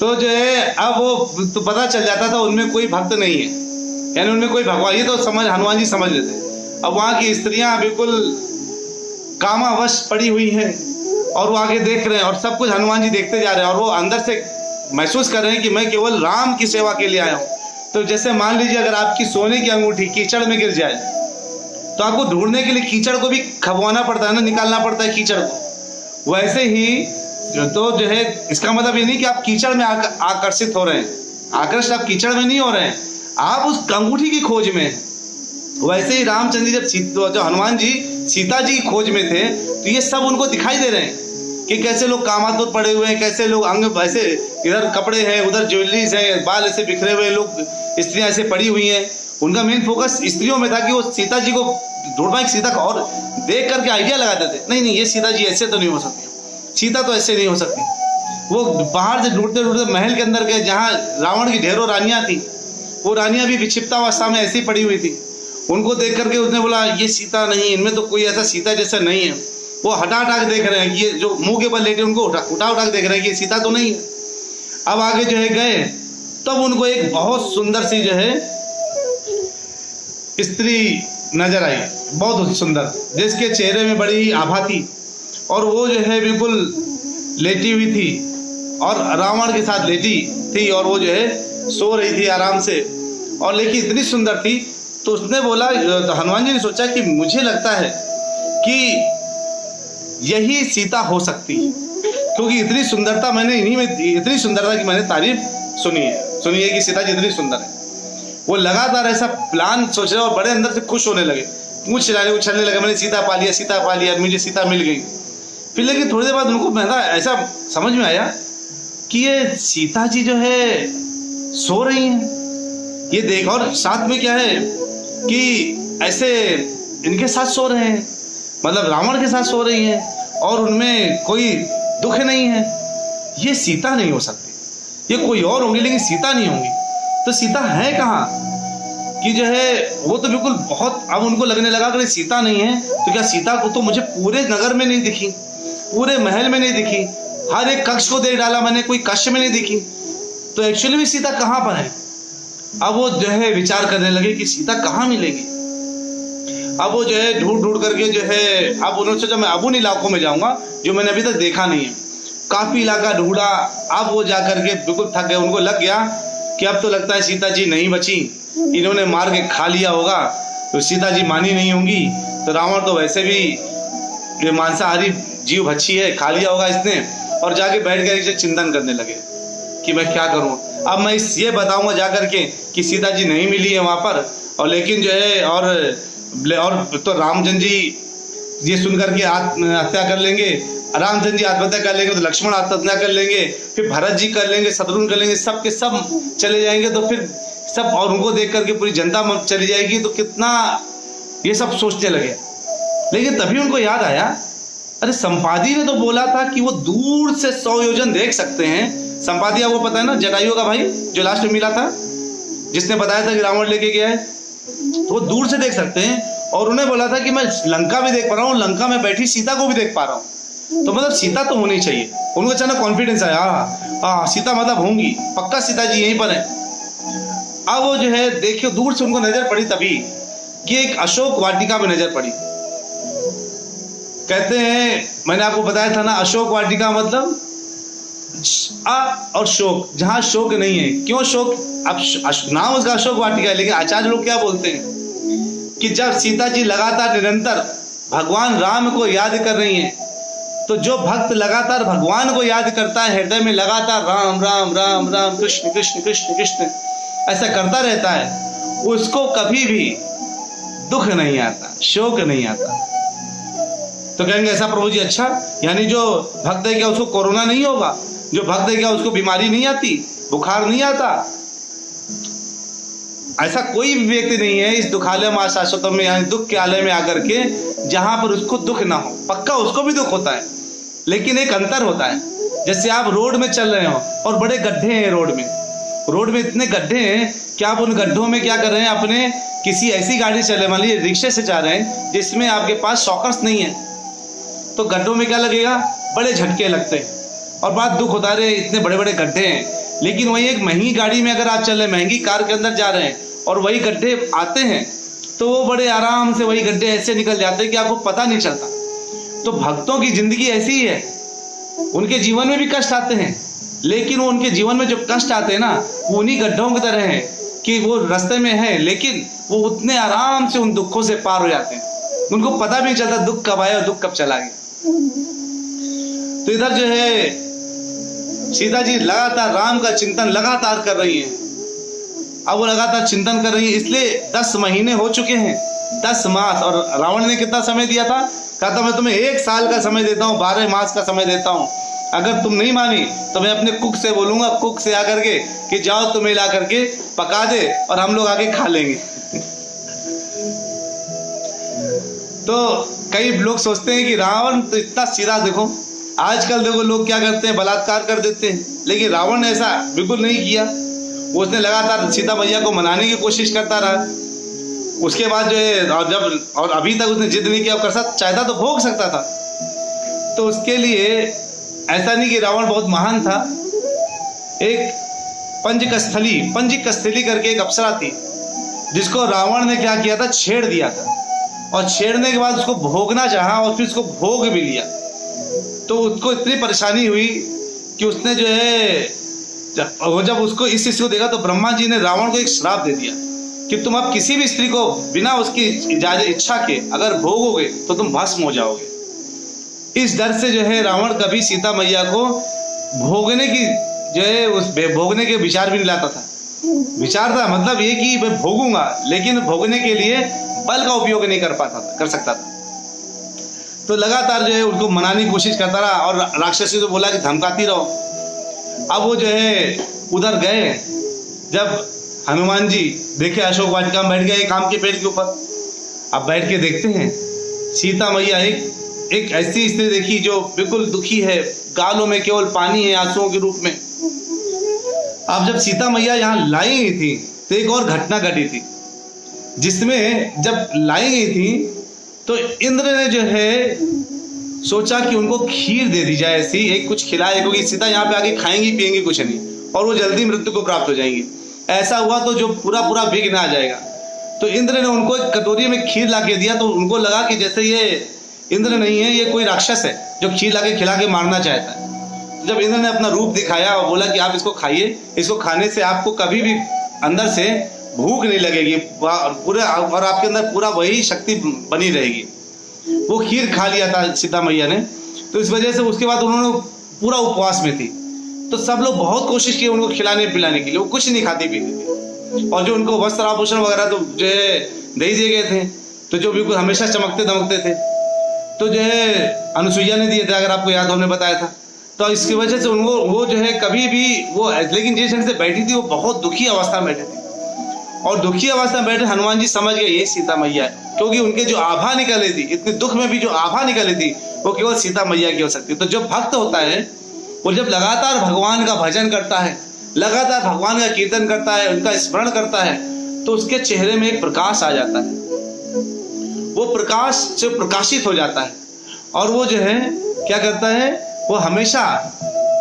तो जो है अब वो तो पता चल जाता था उनमें कोई भक्त नहीं है, यानी उनमें कोई भगवान, ये तो समझ हनुमान जी समझ लेते। अब वहां की स्त्रियां बिल्कुल कामावश पड़ी हुई हैं और वो आगे देख रहे हैं, और सब कुछ हनुमान जी देखते जा रहे हैं, और वो अंदर से महसूस कर रहे हैं कि मैं केवल राम की सेवा के लिए आया हूँ। तो जैसे मान लीजिए अगर आपकी सोने की अंगूठी कीचड़ में गिर जाए तो आपको ढूंढने के लिए कीचड़ को भी खबवाना पड़ता है ना, निकालना पड़ता है कीचड़ को। वैसे ही तो जो है इसका मतलब ये नहीं कि आप कीचड़ में आकर्षित हो रहे हैं, आकर्षित आप कीचड़ में नहीं हो रहे हैं, आप उस अंगूठी की खोज में। वैसे ही रामचंद्र जी जब हनुमान जी सीता जी की खोज में थे तो ये सब उनको दिखाई दे रहे हैं। कि कैसे लोग कामातुर पड़े हुए हैं, कैसे लोग अंग ऐसे, इधर कपड़े हैं, उधर ज्वेलरीज है, बाल ऐसे बिखरे हुए लोग, स्त्रियां ऐसे पड़ी हुई हैं। उनका मेन फोकस स्त्रियों में था कि वो सीता जी को ढूंढना, एक सीता को, और देख करके आइडिया लगाते थे, नहीं ये सीता जी ऐसे तो नहीं हो सकती, सीता तो ऐसे नहीं हो सकती। वो बाहर से ढूंढते ढूंढते महल के अंदर गए जहाँ रावण की ढेरों रानियां थी। वो रानियां भी विक्षिप्तावस्था में ऐसी पड़ी हुई थी। उनको देख करके उसने बोला ये सीता नहीं, इनमें तो कोई ऐसा सीता जैसा नहीं है। वो हटा हटा के देख रहे हैं कि ये जो मुंह के बल लेटे उनको उठा के देख रहे हैं कि ये सीता तो नहीं है। अब आगे जो है गए, तब उनको एक बहुत सुंदर सी जो है स्त्री नजर आई, बहुत सुंदर, जिसके चेहरे में बड़ी आभा थी, और वो जो है बिल्कुल लेटी हुई थी और रावण के साथ लेटी थी, और वो जो है सो रही थी आराम से, और लेकिन इतनी सुंदर थी। तो उसने बोला, हनुमान जी ने सोचा कि मुझे लगता है कि यही सीता हो सकती है, क्योंकि इतनी सुंदरता मैंने इन्हीं में, इतनी सुंदरता की मैंने तारीफ सुनी है कि सीता जी इतनी सुंदर है। वो लगातार ऐसा प्लान सोच रहे और बड़े अंदर से खुश होने लगे, पूछ उछलने लगे, मैंने सीता पा लिया, मुझे सीता मिल गई। फिर लेकिन थोड़ी देर बाद उनको ऐसा समझ में आया कि ये सीता जी जो है सो रही हैं, ये देख, और साथ में क्या है कि ऐसे इनके साथ सो रहे हैं, मतलब रावण के साथ सो रही हैं, और उनमें कोई दुख नहीं है। ये सीता नहीं हो सकती, ये कोई और होंगी, लेकिन सीता नहीं होंगी। तो सीता है कहाँ कि जो है वो तो बिल्कुल बहुत, अब उनको लगने लगा कि सीता नहीं है तो क्या सीता को तो मुझे पूरे नगर में नहीं दिखी, पूरे महल में नहीं दिखी, हर एक कक्ष को देख डाला मैंने, कोई कक्ष में नहीं दिखी, तो एक्चुअली भी सीता कहाँ पर है। अब वो जो है विचार करने लगे कि सीता कहाँ मिलेगी। अब वो जो है ढूंढ करके जो है, अब उन्होंने सोचा मैं अब उन इलाकों में जाऊंगा जो मैंने अभी तक देखा नहीं है। काफी इलाका ढूंढा, अब वो जा करके बिल्कुल थक गए, उनको लग गया कि अब तो लगता है सीता जी नहीं बची, इन्होंने मार के खा लिया होगा, तो सीता जी मानी नहीं होंगी। तो रावण तो वैसे भी मांसाहारी जीव भक्षी है, खा लिया होगा इसने, और जाके बैठ गए, इसे चिंतन करने लगे कि मैं क्या करूं। अब मैं ये बताऊंगा जाकर के कि सीता जी नहीं मिली है वहां पर, और लेकिन जो है और तो रामचंद्र जी ये सुन करके आत्महत्या कर लेंगे, रामचंद्र जी आत्महत्या कर लेंगे तो लक्ष्मण आत्महत्या कर लेंगे, फिर भरत जी कर लेंगे, शत्रुघ्न कर लेंगे, सब के सब चले जाएंगे, तो फिर सब, और उनको देख करके पूरी जनता चली जाएगी, तो कितना ये सब सोचने लगे। लेकिन तभी उनको याद आया, अरे संपादी ने तो बोला था कि वो दूर से 100 योजन देख सकते हैं। संपादी आपको पता है ना, जटायु का भाई जो लास्ट में मिला था, जिसने बताया था कि रावण लेके गया है, तो वो दूर से देख सकते हैं। और उन्हें बोला था कि मैं लंका भी देख पा रहा हूँ, लंका में बैठी सीता को भी देख पा रहा हूँ, तो मतलब सीता तो होनी चाहिए। उनको अचानक कॉन्फिडेंस आया, हाँ सीता मतलब होंगी, पक्का सीता जी यहीं पर है। अब वो जो है देखियो दूर से उनको नजर पड़ी तभी कि एक अशोक वाटिका में नजर पड़ी। कहते हैं, मैंने आपको बताया था ना, अशोक वाटिका मतलब और शोक, जहां शोक नहीं है। क्यों शोक, अब नाम उसका अशोक वाटिका है, लेकिन आचार्य लोग क्या बोलते हैं कि जब सीता जी लगातार निरंतर भगवान राम को याद कर रही हैं, तो जो भक्त लगातार भगवान को याद करता है, हृदय में लगातार राम राम राम राम कृष्ण कृष्ण कृष्ण कृष्ण ऐसा करता रहता है, उसको कभी भी दुख नहीं आता, शोक नहीं आता। तो कहेंगे ऐसा प्रभु जी, अच्छा यानी जो भक्त है क्या उसको कोरोना नहीं होगा, जो भक्त है क्या उसको बीमारी नहीं आती, बुखार नहीं आता? ऐसा कोई भी व्यक्ति नहीं है इस दुखालय में शाश्वतम में, यानी दुख के आलय में आकर के, जहां पर उसको दुख ना हो। पक्का उसको भी दुख होता है, लेकिन एक अंतर होता है। जैसे आप रोड में चल रहे हो और बड़े गड्ढे हैं रोड में इतने गड्ढे हैं कि आप उन गड्ढों में क्या कर रहे हैं, अपने किसी ऐसी गाड़ी चले, मान लीजिए रिक्शे से जा रहे हैं जिसमें आपके पास शॉकर्स नहीं है, तो गड्ढों में क्या लगेगा, बड़े झटके लगते हैं और बहुत दुख होता है, इतने बड़े बड़े गड्ढे हैं। लेकिन वही एक महंगी गाड़ी में अगर आप चल रहे, महंगी कार के अंदर जा रहे हैं और वही गड्ढे आते हैं, तो वो बड़े आराम से वही गड्ढे ऐसे निकल जाते हैं कि आपको पता नहीं चलता। तो भक्तों की जिंदगी ऐसी ही है, उनके जीवन में भी कष्ट आते हैं, लेकिन वो उनके जीवन में जो कष्ट आते हैं ना, वो उन्हीं गड्ढों की तरह है कि वो रास्ते में है, लेकिन वो उतने आराम से उन दुखों से पार हो जाते हैं, उनको पता भी नहीं चलता दुख कब आया और दुख कब चला गया। तो इधर जो है सीता जी लगातार राम का चिंतन लगातार कर रही हैं। अब वो लगातार चिंतन कर रही है, इसलिए 10 महीने हो चुके हैं, 10 मास। और रावण ने कितना समय दिया था कहता मैं तुम्हें 1 साल का समय देता हूँ, 12 मास का समय देता हूँ, अगर तुम नहीं मानी तो मैं अपने कुक से बोलूंगा, कुक से आकर के कि जाओ तुम्हें ला करके पका दे और हम लोग आके खा लेंगे। तो कई लोग सोचते हैं कि रावण तो इतना सीधा, देखो आजकल देखो लोग क्या करते हैं, बलात्कार कर देते हैं, लेकिन रावण ने ऐसा बिल्कुल नहीं किया। उसने लगातार सीता मैया को मनाने की कोशिश करता रहा। उसके बाद जो है और अभी तक उसने जिद नहीं किया, कर सकता चाहता तो भोग सकता था। तो उसके लिए ऐसा नहीं कि रावण बहुत महान था। एक पंचकस्थली करके एक अप्सरा थी, जिसको रावण ने क्या किया था, छेड़ दिया था, और छेड़ने के बाद उसको भोगना चाहा और फिर उसको भोग भी लिया। तो उसको इतनी परेशानी हुई कि उसने जो है जब उसको इस चीज को देखा तो ब्रह्मा जी ने रावण को एक श्राप दे दिया कि तुम अब किसी भी स्त्री को बिना उसकी इच्छा के अगर भोगोगे तो तुम भस्म हो जाओगे। इस डर से जो है रावण कभी सीता मैया को भोगने की जो है उस भोगने के विचार भी नहीं लाता था। विचार था मतलब ये कि मैं भोगूंगा, लेकिन भोगने के लिए बल का उपयोग नहीं कर सकता था। तो लगातार जो है उनको मनाने की कोशिश करता रहा और राक्षसी को बोला कि धमकाती रहो। अब वो जो है उधर गए, जब हनुमान जी देखे अशोक वाटिका में बैठ गए एक आम के पेड़ के ऊपर। अब बैठ के देखते हैं सीता मैया एक ऐसी स्त्री देखी जो बिल्कुल दुखी है, गालों में केवल पानी है आंसुओं के रूप में। अब जब सीता मैया यहाँ लाई गई थी तो एक और घटना घटी थी, जिसमें जब लाई गई थी तो इंद्र ने जो है सोचा कि उनको खीर दे दी जाए, ऐसी एक कुछ खिलाए, क्योंकि सीता यहाँ पे आके खाएंगी पिएंगी कुछ नहीं और वो जल्दी मृत्यु को प्राप्त हो जाएंगी। ऐसा हुआ तो जो पूरा विघ्न आ जाएगा। तो इंद्र ने उनको एक कटोरी में खीर ला के दिया, तो उनको लगा कि जैसे ये इंद्र नहीं है, ये कोई राक्षस है जो खीर ला के खिला के मारना चाहता है। तो जब इंद्र ने अपना रूप दिखाया और बोला कि आप इसको खाइए, इसको खाने से आपको कभी भी अंदर से भूख नहीं लगेगी पूरे, और आपके अंदर पूरा वही शक्ति बनी रहेगी। वो खीर खा लिया था सीता मैया ने, तो इस वजह से उसके बाद उन्होंने पूरा उपवास में थी। तो सब लोग बहुत कोशिश की उनको खिलाने पिलाने के लिए, वो कुछ नहीं खाती पीती थी। और जो उनको वस्त्र आभूषण वगैरह तो जो है दे दिए गए थे, तो जो बिल्कुल हमेशा चमकते दमकते थे, तो जो है अनुसुईया ने दिए थे, अगर आपको याद, हमने बताया था। तो इसकी वजह से उनको वो जो है कभी भी वो, लेकिन जिस ढंग से बैठी थी वो बहुत दुखी अवस्था में बैठी थी। और दुखी अवस्था में बैठे हनुमान जी समझ गए ये सीता मैया है, क्योंकि उनके जो आभा निकली थी, इतने दुख में भी जो आभा निकली थी वो केवल सीता मैया की हो सकती है। तो जो भक्त होता है वो जब लगातार भगवान का भजन करता है, लगातार भगवान का कीर्तन करता है, उनका स्मरण करता है, तो उसके चेहरे में एक प्रकाश आ जाता है। वो प्रकाश से प्रकाशित हो जाता है और वो जो है क्या करता है, वो हमेशा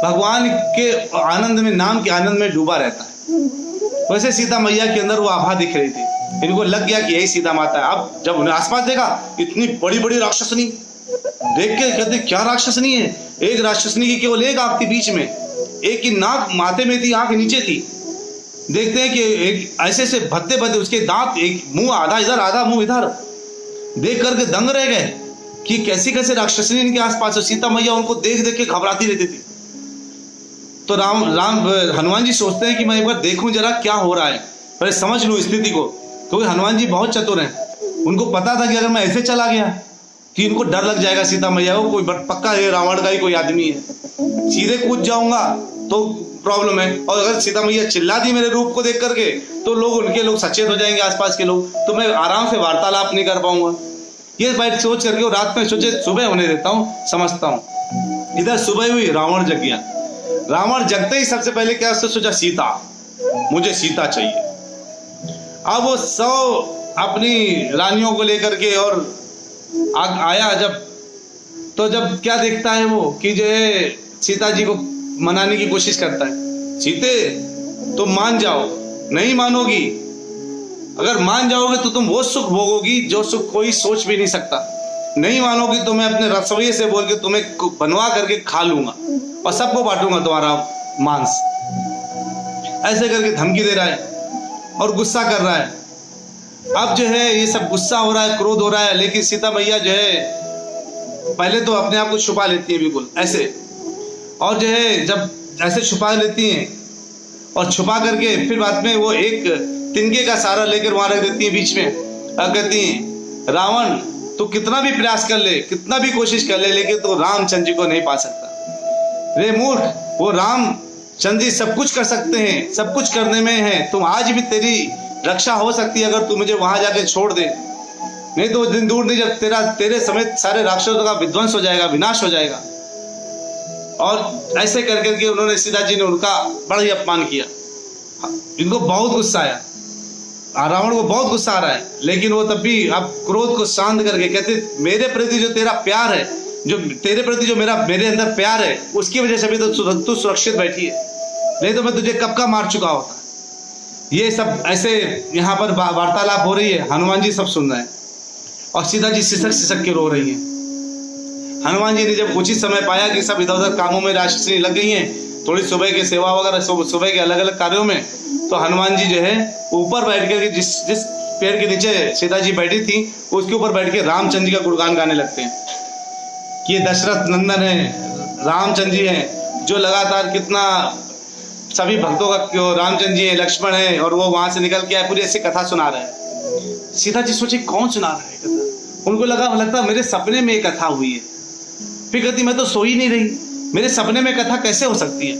भगवान के आनंद में, नाम के आनंद में डूबा रहता है। वैसे सीता मैया के अंदर वो आभा दिख रही थी। इनको लग गया कि यही सीता माता है। अब जब उन्हें आसपास देखा, इतनी बड़ी बड़ी राक्षसनी देख के कहते क्या राक्षसनी है। एक राक्षसनी की केवल एक आंख थी बीच में, एक की नाक माथे में थी, आंख नीचे थी। देखते हैं कि एक ऐसे से भद्दे भद्दे उसके दांत, एक मुंह आधा इधर आधा मुंह इधर, देख करके दंग रह गए कि कैसी कैसे राक्षसनी इनके आसपास। सीता मैया उनको देख देख के घबराती रहती थी। तो हनुमान जी सोचते हैं कि मैं एक बार देखूं जरा क्या हो रहा है, पहले समझ लूं स्थिति को, क्योंकि हनुमान जी बहुत चतुर हैं। उनको पता था कि अगर मैं ऐसे चला गया कि इनको डर लग जाएगा सीता मैया को, कोई पक्का है रावण का ही कोई आदमी है, सीधे कूद जाऊंगा तो प्रॉब्लम है। और अगर सीता मैया चिल्ला दी मेरे रूप को देख करके तो उनके लोग सचेत हो जाएंगे, आसपास के लोग, तो मैं आराम से वार्तालाप नहीं कर पाऊंगा। ये बात सोच करके रात में सोचे सुबह होने देता हूँ, समझता हूँ। इधर सुबह हुई, रावण जग गया। रावण जगते ही सबसे पहले क्या सोचा, सीता, मुझे सीता चाहिए। अब वो 100 अपनी रानियों को लेकर के और आया जब क्या देखता है वो कि जो है सीता जी को मनाने की कोशिश करता है। सीते तुम मान जाओ, नहीं मानोगी, अगर मान जाओगे तो तुम वो सुख भोगोगी जो सुख कोई सोच भी नहीं सकता। नहीं मानोगी तो मैं अपने रसोई से बोल के तुम्हें बनवा करके खा लूंगा और सबको बांटूंगा तुम्हारा मांस। ऐसे करके धमकी दे रहा है और गुस्सा कर रहा है। अब जो है ये सब गुस्सा हो रहा है, क्रोध हो रहा है, लेकिन सीता मैया जो है पहले तो अपने आप को छुपा लेती है बिल्कुल ऐसे, और जो है जब ऐसे छुपा लेती हैं और छुपा करके फिर बाद में वो एक तिनके का सहारा लेकर वहां रख देती है बीच में। अब कहती हैं रावण तो कितना भी प्रयास कर ले, कितना भी कोशिश कर ले, लेकिन तो रामचंद्र जी को नहीं पा सकता। रे मूर्ख, वो रामचंद्र जी सब कुछ कर सकते हैं, सब कुछ करने में है। तुम आज भी तेरी रक्षा हो सकती है अगर तू मुझे वहां जाके छोड़ दे, नहीं तो दिन दूर नहीं जब तेरे समेत सारे राक्षसों का विध्वंस हो जाएगा, विनाश हो जाएगा। और ऐसे कर करके उन्होंने, सीता जी ने उनका बड़ा ही अपमान किया। इनको बहुत गुस्सा आया, रावण को बहुत गुस्सा आ रहा है, लेकिन वो तब भी अब क्रोध को शांत करके कहते, मेरे प्रति जो तेरा प्यार है, जो तेरे प्रति जो मेरे अंदर प्यार है, उसकी वजह से भी तो तू सुरक्षित बैठी है, नहीं तो मैं तुझे कब का मार चुका होता। ये सब ऐसे यहाँ पर वार्तालाप हो रही है, हनुमान जी सब सुन रहे हैं और सीता जी सिसक सिसक के रो रही हैं। हनुमान जी ने जब उचित समय पाया कि सब इधर उधर कामों में राक्षसी लग गई हैं, थोड़ी सुबह के सेवा वगैरह सुबह के अलग अलग कार्यों में, तो हनुमान जी जो है ऊपर बैठ कर जिस पेड़ के नीचे सीता जी बैठी थी उसके ऊपर बैठ के रामचंद्र जी का गुणगान गाने लगते हैं कि ये दशरथ नंदन है, रामचंद्र जी हैं, जो लगातार कितना सभी भक्तों का रामचंद्र जी है, लक्ष्मण है, और वो वहां से निकल के आए, पूरी ऐसी कथा सुना रहे हैं। सीता जी सोचे कौन सुना रहा है कथा, उनको लगता मेरे सपने में एक कथा हुई है। फिर कहती मैं तो सो ही नहीं रही, मेरे सपने में कथा कैसे हो सकती है,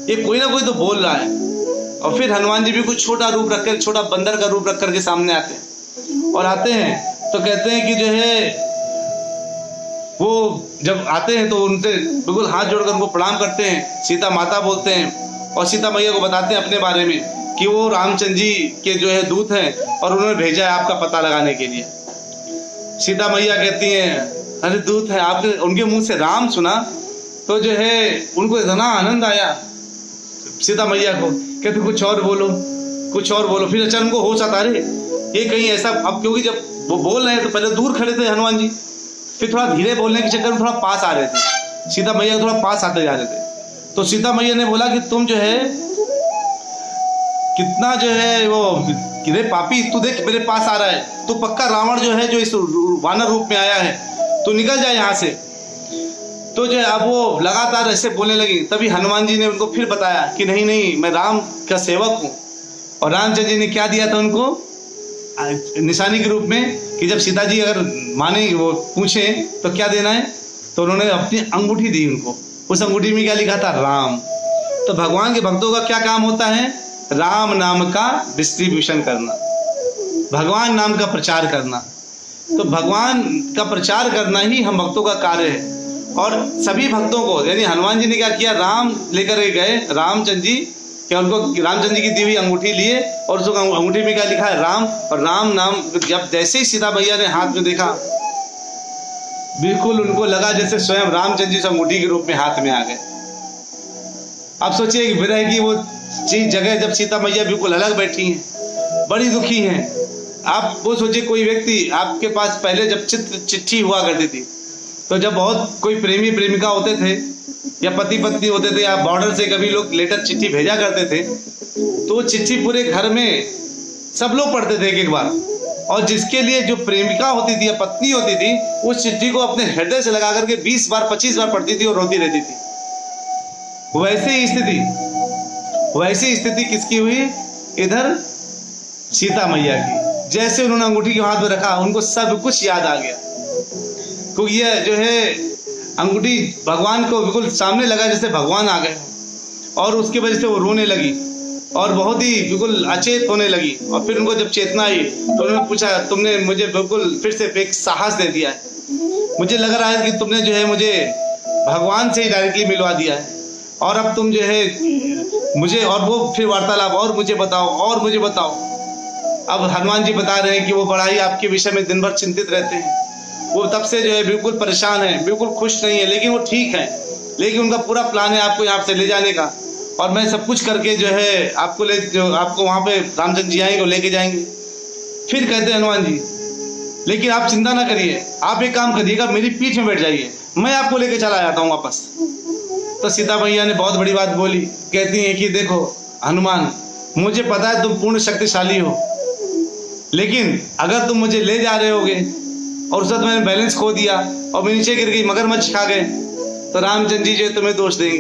ये कोई ना कोई तो बोल रहा है। और फिर हनुमान जी भी कुछ छोटा रूप रखकर, छोटा बंदर का रूप रख करके सामने आते हैं, और आते हैं तो कहते हैं कि जो है वो जब आते हैं तो उनसे बिल्कुल हाथ जोड़कर उनको प्रणाम करते हैं, सीता माता बोलते हैं, और सीता मैया को बताते हैं अपने बारे में कि वो रामचंद्र जी के जो है दूत हैं और उन्होंने भेजा है आपका पता लगाने के लिए। सीता मैया कहती हैं अरे दूत है आपके, उनके मुंह से राम सुना तो जो है उनको इतना आनंद आया सीता मैया को, कहते कुछ और बोलो, कुछ और बोलो। फिर अचानक उनको होश आता, अरे ये कहीं ऐसा, अब क्योंकि जब वो बोल रहे हैं तो पहले दूर खड़े थे हनुमान जी, फिर थोड़ा धीरे बोलने के चक्कर में थोड़ा पास आ रहे थे, सीता मैया थोड़ा पास आते जा रहे थे। तो सीता मैया ने बोला कि तुम जो है कितना जो है वो किरे पापी, तू देख मेरे पास आ रहा है, तू पक्का रावण जो है जो इस वानर रूप में आया है, तू निकल जाए यहाँ से। तो जो है अब वो लगातार ऐसे बोलने लगी। तभी हनुमान जी ने उनको फिर बताया कि नहीं नहीं मैं राम का सेवक हूँ, और रामचंद्र जी ने क्या दिया था उनको निशानी के रूप में कि जब सीता जी अगर माने वो पूछे तो क्या देना है, तो उन्होंने अपनी अंगूठी दी उनको। उस अंगूठी में क्या लिखा था, राम। तो भगवान के भक्तों का क्या काम होता है, राम नाम का डिस्ट्रीब्यूशन करना, भगवान नाम का प्रचार करना। तो भगवान का प्रचार करना ही हम भक्तों का कार्य है। और सभी भक्तों को, यानी हनुमान जी ने क्या किया, राम लेकर गए रामचंद्र जी, क्या उनको रामचंद्र जी की दी हुई अंगूठी लिए, और उस अंगूठी में क्या लिखा है, राम। और राम नाम जब जैसे ही सीता मैया ने हाथ में देखा, बिल्कुल उनको लगा जैसे स्वयं रामचंद्र जी उस अंगूठी के रूप में हाथ में आ गए। अब सोचिए विरह की वो चीज जगह जब सीता मैया बिल्कुल अलग बैठी हैं, बड़ी दुखी हैं। आप वो सोचिए कोई व्यक्ति आपके पास पहले जब चिट्ठी हुआ करती थी, तो जब बहुत कोई प्रेमी प्रेमिका होते थे या पति पत्नी होते थे, या बॉर्डर से कभी लोग लेटर चिट्ठी भेजा करते थे, तो वो चिट्ठी पूरे घर में सब लोग पढ़ते थे एक एक बार, और जिसके लिए जो प्रेमिका होती थी या पत्नी होती थी, उस चिट्ठी को अपने हृदय से लगा करके 20 बार 25 बार पढ़ती थी और रोती रहती थी। वैसी स्थिति किसकी हुई, इधर सीता मैया की। जैसे उन्होंने अंगूठी के हाथ में रखा, उनको सब कुछ याद आ गया, क्योंकि ये जो है अंगूठी भगवान को बिल्कुल सामने लगा जैसे भगवान आ गए, और उसकी वजह से वो रोने लगी और बहुत ही बिल्कुल अचेत होने लगी। और फिर उनको जब चेतना आई तो उन्होंने पूछा, तुमने मुझे बिल्कुल फिर से एक साहस दे दिया है, मुझे लग रहा है कि तुमने जो है मुझे भगवान से ही डायरेक्टली मिलवा दिया है, और अब तुम जो है मुझे, और वो फिर वार्तालाप, और मुझे बताओ और मुझे बताओ। अब हनुमान जी बता रहे हैं कि वो बड़ा ही आपके विषय में दिन भर चिंतित रहते हैं, वो तब से जो है बिल्कुल परेशान है, बिल्कुल खुश नहीं है, लेकिन वो ठीक है, लेकिन उनका पूरा प्लान है आपको यहाँ से ले जाने का, और मैं सब कुछ करके जो है आपको वहाँ पे रामचंद्र जी आएंगे, लेके जाएंगे। फिर कहते हैं हनुमान जी, लेकिन आप चिंता ना करिए, आप एक काम करिएगा, मेरी पीठ में बैठ जाइए, मैं आपको लेके चला जाता हूँ वापस। तो सीता मैया ने बहुत बड़ी बात बोली, कहती हैं कि देखो हनुमान, मुझे पता है तुम पूर्ण शक्तिशाली हो, लेकिन अगर तुम मुझे ले जा रहे होगे और उस वक्त मैंने बैलेंस खो दिया और मैं नीचे गिर गई, मगरमच्छ खा गए, तो रामचंद्र जी जो तुम्हें दोष देंगे।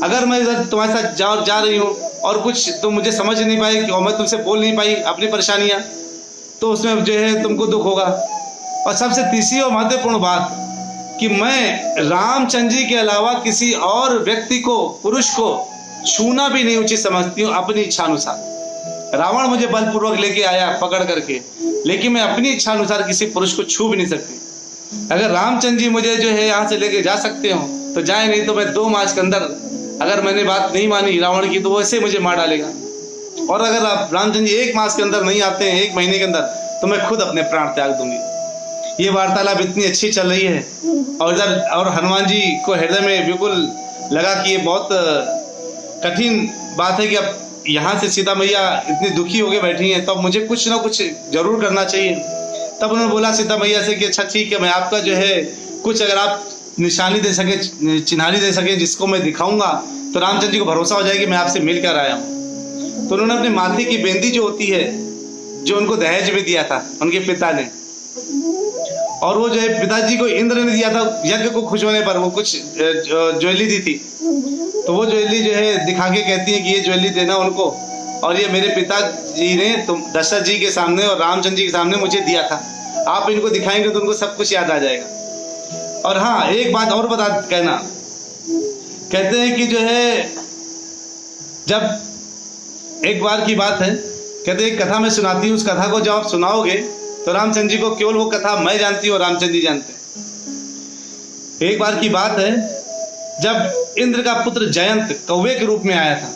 अगर मैं इधर तुम्हारे साथ जा रही हूँ और कुछ तुम मुझे समझ नहीं पाई और मैं तुमसे बोल नहीं पाई अपनी परेशानियाँ, तो उसमें जो है तुमको दुख होगा। और सबसे तीसरी और महत्वपूर्ण बात कि मैं रामचंद्र जी के अलावा किसी और व्यक्ति को, पुरुष को छूना भी नहीं उचित समझती हूँ अपनी इच्छा अनुसार। रावण मुझे बलपूर्वक लेके आया पकड़ करके, लेकिन मैं अपनी इच्छा अनुसार किसी पुरुष को छू भी नहीं सकती। अगर रामचंद्र जी मुझे जो है यहाँ से लेके जा सकते हो तो जाए, नहीं तो मैं 2 मास के अंदर अगर मैंने बात नहीं मानी रावण की तो वैसे मुझे मार डालेगा। और अगर रामचंद्र जी 1 मास के अंदर नहीं आते हैं, 1 महीने के अंदर, तो मैं खुद अपने प्राण त्याग दूंगी। ये वार्तालाप इतनी अच्छी चल रही है और हनुमान जी को हृदय में बिल्कुल लगा कि ये बहुत कठिन बात है कि अब यहाँ से सीता मैया इतनी दुखी होकर बैठी हैं, तो अब मुझे कुछ ना कुछ जरूर करना चाहिए। तब उन्होंने बोला सीता मैया से कि अच्छा ठीक है, मैं आपका जो है कुछ अगर आप निशानी दे सके, चिन्हारी दे सके जिसको मैं दिखाऊंगा तो रामचंद्र जी को भरोसा हो जाएगा कि मैं आपसे मिल कर आया हूँ। तो उन्होंने अपने माथे की बेंदी जो होती है, जो उनको दहेज में दिया था उनके पिता ने, और वो जो है पिताजी को इंद्र ने दिया था यज्ञ को खुश होने पर, वो कुछ ज्वेलरी दी थी, तो वो ज्वेलरी जो है दिखा के कहती है कि ये ज्वेलरी देना उनको, और ये मेरे पिताजी ने तुम दशरथ जी के सामने और रामचंद्र जी के सामने मुझे दिया था, आप इनको दिखाएंगे तो उनको सब कुछ याद आ जाएगा। और हाँ, एक बात और बता कहना, कहते हैं कि जो है जब एक बार की बात है, कहते हैं एक कथा मैं सुनाती हूँ, उस कथा को जब आप सुनाओगे तो रामचंद्र जी को केवल वो कथा मैं जानती हूँ और रामचंद्र जी जानते हैं। एक बार की बात है जब इंद्र का पुत्र जयंत कौवे के रूप में आया था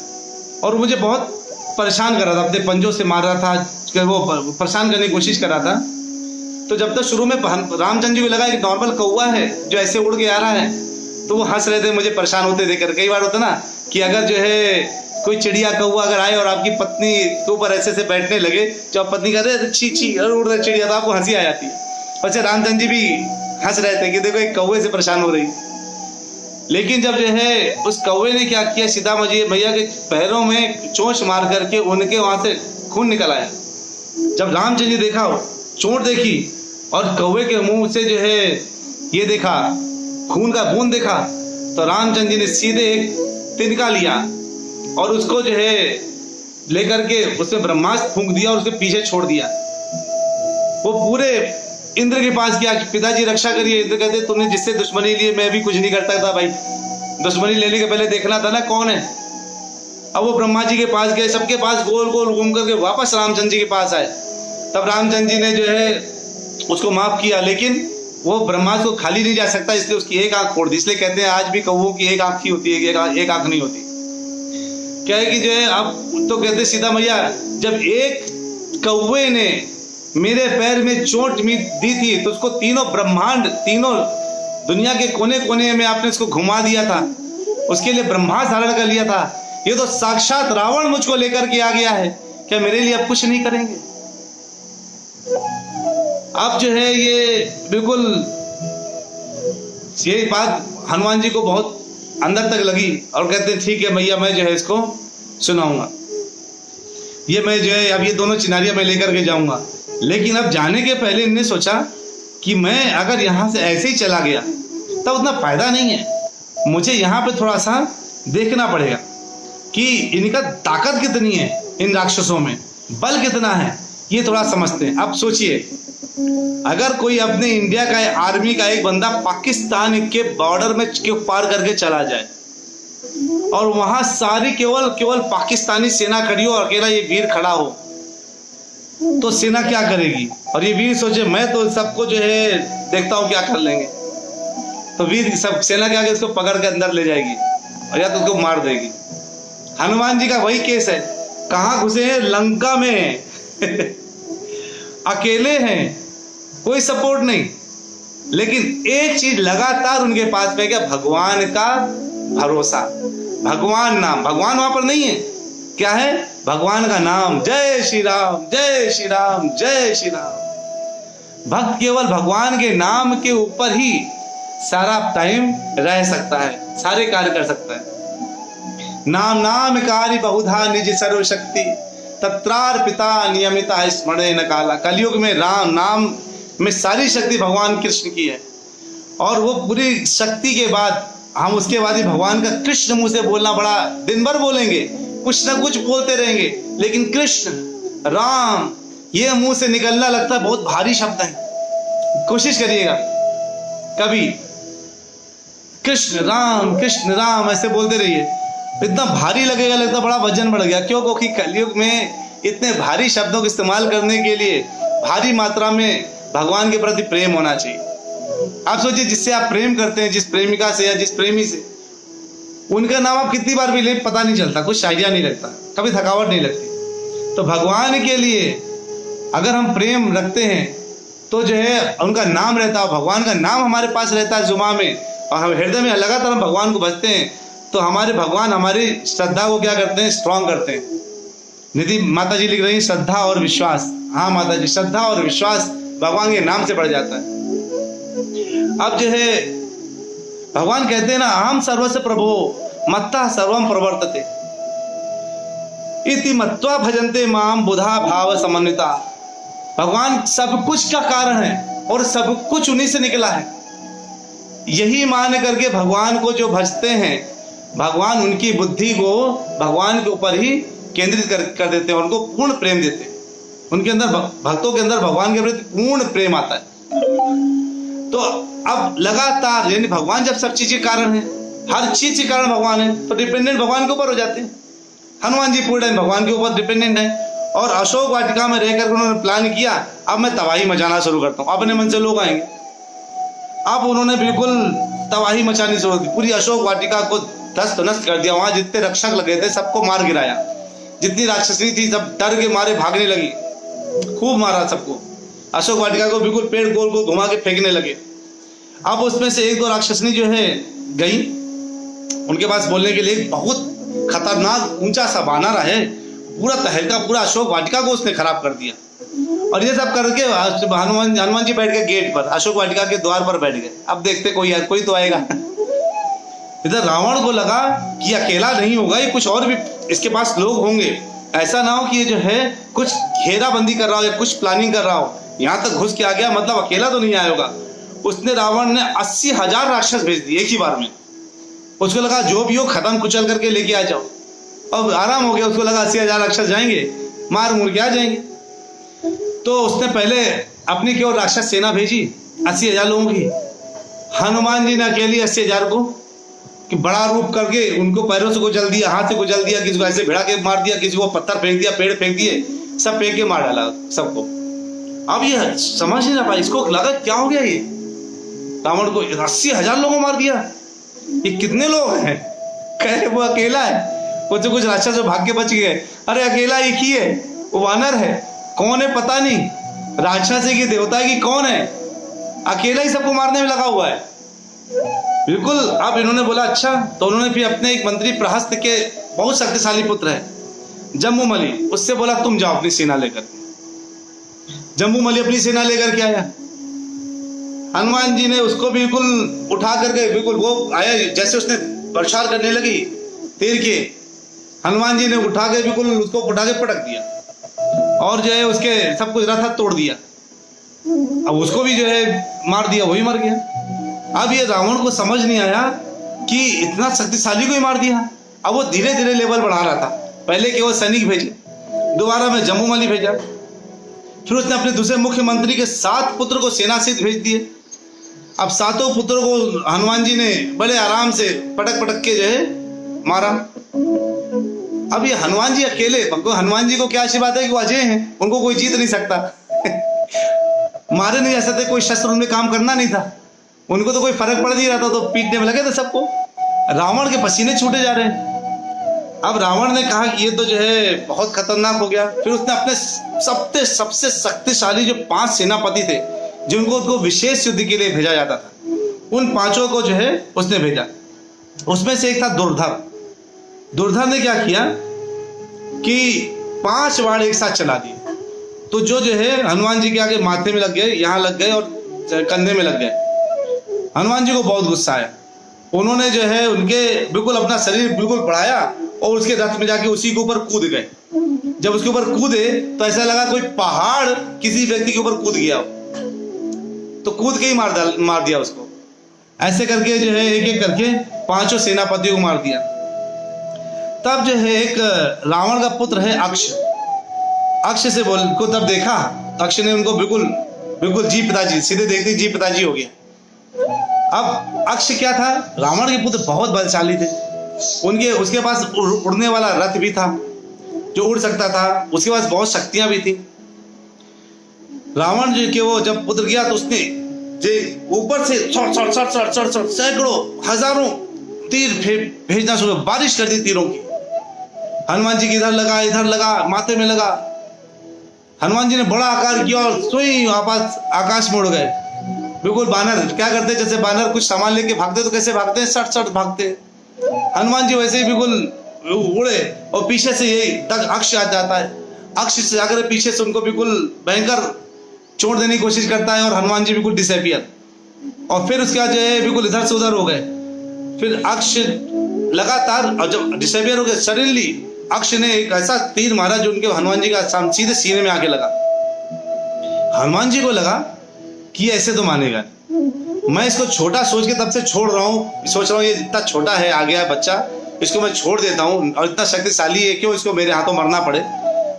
और मुझे बहुत परेशान कर रहा था, अपने पंजों से मार रहा था, वो परेशान करने की कोशिश कर रहा था। तो जब तक शुरू में रामचंद्र जी को लगा कि नॉर्मल कौवा है जो ऐसे उड़ के आ रहा है, तो वो हंस रहे थे मुझे परेशान होते देखकर। कई बार होता ना कि अगर जो है कोई चिड़िया कौवा अगर आए और आपकी पत्नी के ऊपर ऐसे से बैठने लगे, तो आप पत्नी कह रहे छी छी उड़ रहे चिड़िया, तो आपको हंसी आ जाती है। अच्छा, रामचंद्र जी भी हंस रहे थे कि देखो एक कौवे से परेशान हो रही। लेकिन जब जो है उस कौवे ने क्या किया, सीता मैया के पैरों में चोंच मार करके उनके वहां से खून निकल आया। जब रामचंद्र जी देखा, चोट देखी और कौवे के मुंह से जो है ये देखा, खून का बूंद देखा, तो रामचंद्र जी ने सीधे एक तिनका लिया और उसको जो है लेकर के उसमें ब्रह्मास्त्र फूंक दिया और उसके पीछे छोड़ दिया। वो पूरे इंद्र के पास गया, पिताजी रक्षा करिए। इंद्र कहते तुमने जिससे दुश्मनी ली मैं भी कुछ नहीं करता था भाई, दुश्मनी लेने के पहले देखना था ना कौन है। अब वो ब्रह्मा जी के पास गए, सबके पास गोल गोल घूम करके वापस रामचंद्र जी के पास आए। तब रामचंद्र जी ने जो है उसको माफ किया, लेकिन वो ब्रह्मास्त्र को खाली नहीं जा सकता, इसलिए उसकी एक आंख फोड़ दी। इसलिए कहते हैं आज भी कौवों की एक आंख ही होती है, एक आंख नहीं होती। क्या है कि जो है अब तो कहते सीता मैया, जब एक कौवे ने मेरे पैर में चोट दी थी तो उसको तीनों ब्रह्मांड, तीनों दुनिया के कोने कोने में आपने उसको घुमा दिया था, उसके लिए ब्रह्मास्त्र धारण कर लिया था। ये तो साक्षात रावण मुझको लेकर के आ गया है, क्या मेरे लिए अब कुछ नहीं करेंगे? अब जो है ये बिल्कुल ये बात हनुमान जी को बहुत अंदर तक लगी और कहते हैं ठीक है मैया, मैं जो है इसको सुनाऊंगा, ये मैं जो है अब ये दोनों चिनारियां मैं लेकर के जाऊंगा। लेकिन अब जाने के पहले इन्होंने सोचा कि मैं अगर यहाँ से ऐसे ही चला गया तब उतना फायदा नहीं है, मुझे यहाँ पे थोड़ा सा देखना पड़ेगा कि इनका ताकत कितनी है, इन राक्षसों में बल कितना है, ये थोड़ा समझते हैं। अब सोचिए, अगर कोई अपने इंडिया का आर्मी का एक बंदा पाकिस्तान के बॉर्डर में पार करके चला जाए और वहां सारी केवल पाकिस्तानी सेना खड़ी हो और अकेला ये वीर खड़ा हो, तो सेना क्या करेगी? और ये वीर सोचे मैं तो सबको जो है देखता हूं क्या कर लेंगे, तो वीर सब सेना के आगे उसको पकड़ के अंदर ले जाएगी और या तो उसको मार देगी। हनुमान जी का वही केस है, कहां घुसे हैं? लंका में अकेले हैं, कोई सपोर्ट नहीं, लेकिन एक चीज लगातार उनके पास में क्या? भगवान का भरोसा, भगवान नाम। भगवान वहां पर नहीं है, क्या है? भगवान का नाम। जय श्री राम, जय श्री राम, जय श्री राम। भक्त केवल भगवान के नाम के ऊपर ही सारा टाइम रह सकता है, सारे कार्य कर सकता है। नाम नाम कार्य बहुधा निज सर्वशक्ति, तत्रार्पिता नियमिता स्मरणे न काला। कलयुग में राम नाम में सारी शक्ति भगवान कृष्ण की है, और वो पूरी शक्ति के बाद हम उसके बाद ही भगवान का कृष्ण मुंह से बोलना, बड़ा दिन भर बोलेंगे, कुछ ना कुछ बोलते रहेंगे, लेकिन कृष्ण राम ये मुंह से निकलना लगता है बहुत भारी शब्द है, कोशिश करिएगा कभी कृष्ण राम ऐसे बोलते रहिए, इतना भारी लगेगा, लगता बड़ा वजन बढ़ गया। क्यों? क्योंकि कलयुग में इतने भारी शब्दों का इस्तेमाल करने के लिए भारी मात्रा में भगवान के प्रति प्रेम होना चाहिए। आप सोचिए, जिससे आप प्रेम करते हैं, जिस प्रेमिका से या जिस प्रेमी से, उनका नाम आप कितनी बार भी ले पता नहीं चलता, कुछ आइडिया नहीं लगता, कभी थकावट नहीं लगती। तो भगवान के लिए अगर हम प्रेम रखते हैं तो जो है उनका नाम रहता है, भगवान का नाम हमारे पास रहता है जुबान में, और हम हृदय में लगातार हम भगवान को भजते हैं, तो हमारे भगवान हमारी श्रद्धा को क्या करते हैं? स्ट्रांग करते हैं। निधि माता जी लिख रही हैं श्रद्धा और विश्वास। हाँ माता जी, श्रद्धा और विश्वास भगवान के नाम से बढ़ जाता है। अब जो है भगवान कहते हैं ना, अहम सर्वस्य प्रभो मत्तः सर्वम प्रवर्तते इति मत्वा भजन्ते माम बुधा भाव समन्विता। भगवान सब कुछ का कारण है और सब कुछ उन्हीं से निकला है। यही मान करके भगवान को जो भजते हैं, भगवान उनकी बुद्धि को भगवान के ऊपर ही केंद्रित कर देते हैं, उनको पूर्ण प्रेम देते हैं। उनके अंदर, भक्तों के अंदर भगवान के प्रति पूर्ण प्रेम आता है। तो अब लगातार, यानी भगवान जब सब चीज के कारण है, हर चीज के कारण भगवान है, तो डिपेंडेंट भगवान के ऊपर हो जाते हैं। हनुमान जी पूरे टाइम भगवान के ऊपर डिपेंडेंट है, और अशोक वाटिका में रहकर उन्होंने प्लान किया, अब मैं तबाही मचाना शुरू करता हूँ, अपने मन से लोग आएंगे। अब उन्होंने बिल्कुल तबाही मचानी शुरू की, पूरी अशोक वाटिका को ध्वस्त नष्ट कर दिया। वहां जितने रक्षक लगे थे सबको मार गिराया, जितनी राक्षसी थी सब डर के मारे भागने लगी, खूब मारा सबको। अशोक वाटिका को बिल्कुल पेड़ गोल गोल घुमा के फेंकने लगे। अब उसमें से एक दो राक्षसनी जो है गई उनके पास बोलने के लिए, बहुत खतरनाक ऊंचा सा बानर है, पूरा तहलका, पूरा अशोक वाटिका को उसने खराब कर दिया। और ये सब करके हनुमान जी बैठ गए गेट पर, अशोक वाटिका के द्वार पर बैठ गए। अब देखते कोई तो आएगा। इधर रावण को लगा कि अकेला नहीं होगा, ये कुछ और भी इसके पास लोग होंगे, ऐसा ना हो कि ये जो है कुछ घेराबंदी कर रहा हो या कुछ प्लानिंग कर रहा हो, यहाँ तक घुस के आ गया, मतलब अकेला तो नहीं आया होगा। उसने, रावण ने 80,000 राक्षस भेज दिए एक ही बार में। उसको लगा जो भी हो खत्म कुचल करके लेके आ जाओ, अब आराम हो गया। उसको लगा 80,000 राक्षस जाएंगे, मार मुर के आ जाएंगे। तो उसने पहले अपनी की ओर राक्षस सेना भेजी 80,000 लोगों की। हनुमान जी ने अकेली 80,000 को कि बड़ा रूप करके उनको पैरों से कुचल दिया, हाथ से कुचल दिया, किसी को ऐसे भिड़ा के मार दिया, किसी को पत्थर फेंक दिया, पेड़ फेंक दिए, सब फेंक के मार डाला सबको। अब ये समझ नहीं पाया, इसको लगा क्या हो गया, ये रावण को 80,000 लोगों मार दिया, ये कितने लोग हैं? कह रहे वो अकेला है। वो तो कुछ राक्षस भाग के बच गए, अरे अकेला एक ही है, वो वानर है, कौन है पता नहीं, राक्षस है कि देवता है कि कौन है, अकेला ही सबको मारने में लगा हुआ है बिल्कुल। अब इन्होंने बोला अच्छा, तो उन्होंने फिर अपने एक मंत्री प्रहस्त के बहुत शक्तिशाली पुत्र है जम्बूमलि, उससे बोला तुम जाओ अपनी सेना लेकर। जम्बूमलि अपनी सेना लेकर के आया। हनुमान जी ने उसको बिल्कुल उठा करके, बिल्कुल वो आया, जैसे उसने बरसार करने लगी तीर के, हनुमान जी ने उठा के बिल्कुल उसको उठा के पटक दिया, और जो है उसके सब कुछ रथा तोड़ दिया। अब उसको भी जो है मार दिया, वही मर गया। अब ये रावण को समझ नहीं आया कि इतना शक्तिशाली को ही मार दिया। अब वो धीरे धीरे लेवल बढ़ा रहा था, पहले केवल सैनिक भेजे, दोबारा में जम्बूमलि भेजा, फिर उसने अपने दूसरे मुख्यमंत्री के 7 पुत्र को सेना सहित भेज दिए। अब 7 पुत्रों को हनुमान जी ने बड़े आराम से पटक पटक के जो है मारा। अब ये हनुमान जी अकेले, हनुमान जी को क्या अच्छी बात है कि वो अजय हैं, उनको कोई जीत नहीं सकता मारे नहीं जा सकते, कोई शस्त्र उनमें काम करना नहीं था, उनको तो कोई फर्क पड़ नहीं रहा था, तो पीटने में लगे थे सबको। रावण के पसीने छूटे जा रहे हैं। अब रावण ने कहा कि ये तो जो है बहुत खतरनाक हो गया। फिर उसने अपने सबसे शक्तिशाली जो 5 सेनापति थे, जिनको विशेष युद्ध के लिए भेजा जाता था, उन 5 को जो है उसने भेजा। उसमें से एक था दुर्धर। दुर्धर ने क्या किया कि 5 वाण एक साथ चला दिए, तो जो है हनुमान जी के आगे माथे में लग गए, यहाँ लग गए और कंधे में लग गए। हनुमान जी को बहुत गुस्सा आया, उन्होंने जो है उनके बिल्कुल अपना शरीर बिल्कुल बढ़ाया और उसके रथ में जाके उसी के ऊपर कूद गए। जब उसके ऊपर कूदे तो ऐसा लगा कोई पहाड़ किसी व्यक्ति के ऊपर कूद गया, तो कूद के ही मार दिया उसको। ऐसे करके जो है एक एक करके 5 सेनापतियों को मार दिया। तब जो है एक रावण का पुत्र है अक्ष से को तब देखा, अक्ष ने उनको बिल्कुल बिल्कुल जी पिताजी, सीधे देखते जी पिताजी हो गया। अब अक्ष क्या था, रावण के पुत्र बहुत बलशाली थे, उसके पास उड़ने वाला रथ भी था जो उड़ सकता था, उसके पास बहुत शक्तियां भी थी। रावण जी के वो जब पुत्र गया तो उसने ऊपर से सैकड़ों हजारों तीर भेजना शुरू, बारिश कर दी तीरों की। हनुमान जी की इधर लगा, माथे में लगा। हनुमान जी ने बड़ा आकार किया और स्वयं वापस आकाश में उड़ गए। बिल्कुल बानर क्या करते, जैसे बानर कुछ सामान लेके भागते तो कैसे भागते हैं, सट सट भागते हैं। हनुमान जी वैसे ही बिल्कुल उड़े और पीछे से यही तक अक्ष आ जाता है। अक्ष से आकर पीछे से उनको बिल्कुल भयंकर चोट देने की कोशिश करता है और हनुमान जी बिल्कुल डिसअपियर। और फिर उसके बाद जो है बिल्कुल इधर से उधर हो गए। फिर अक्ष लगातार, और जब डिसअपियर हो गए सडनली अक्ष ने एक ऐसा तीर मारा जो उनके हनुमान जी का सीधे सीने में आके लगा। हनुमान जी को लगा कि ऐसे तो मानेगा, मैं इसको छोटा सोच के तब से छोड़ रहा हूँ, सोच रहा हूँ ये इतना छोटा है, आ गया है बच्चा, इसको मैं छोड़ देता हूँ, और इतना शक्तिशाली है, क्यों इसको मेरे हाथों मरना पड़े।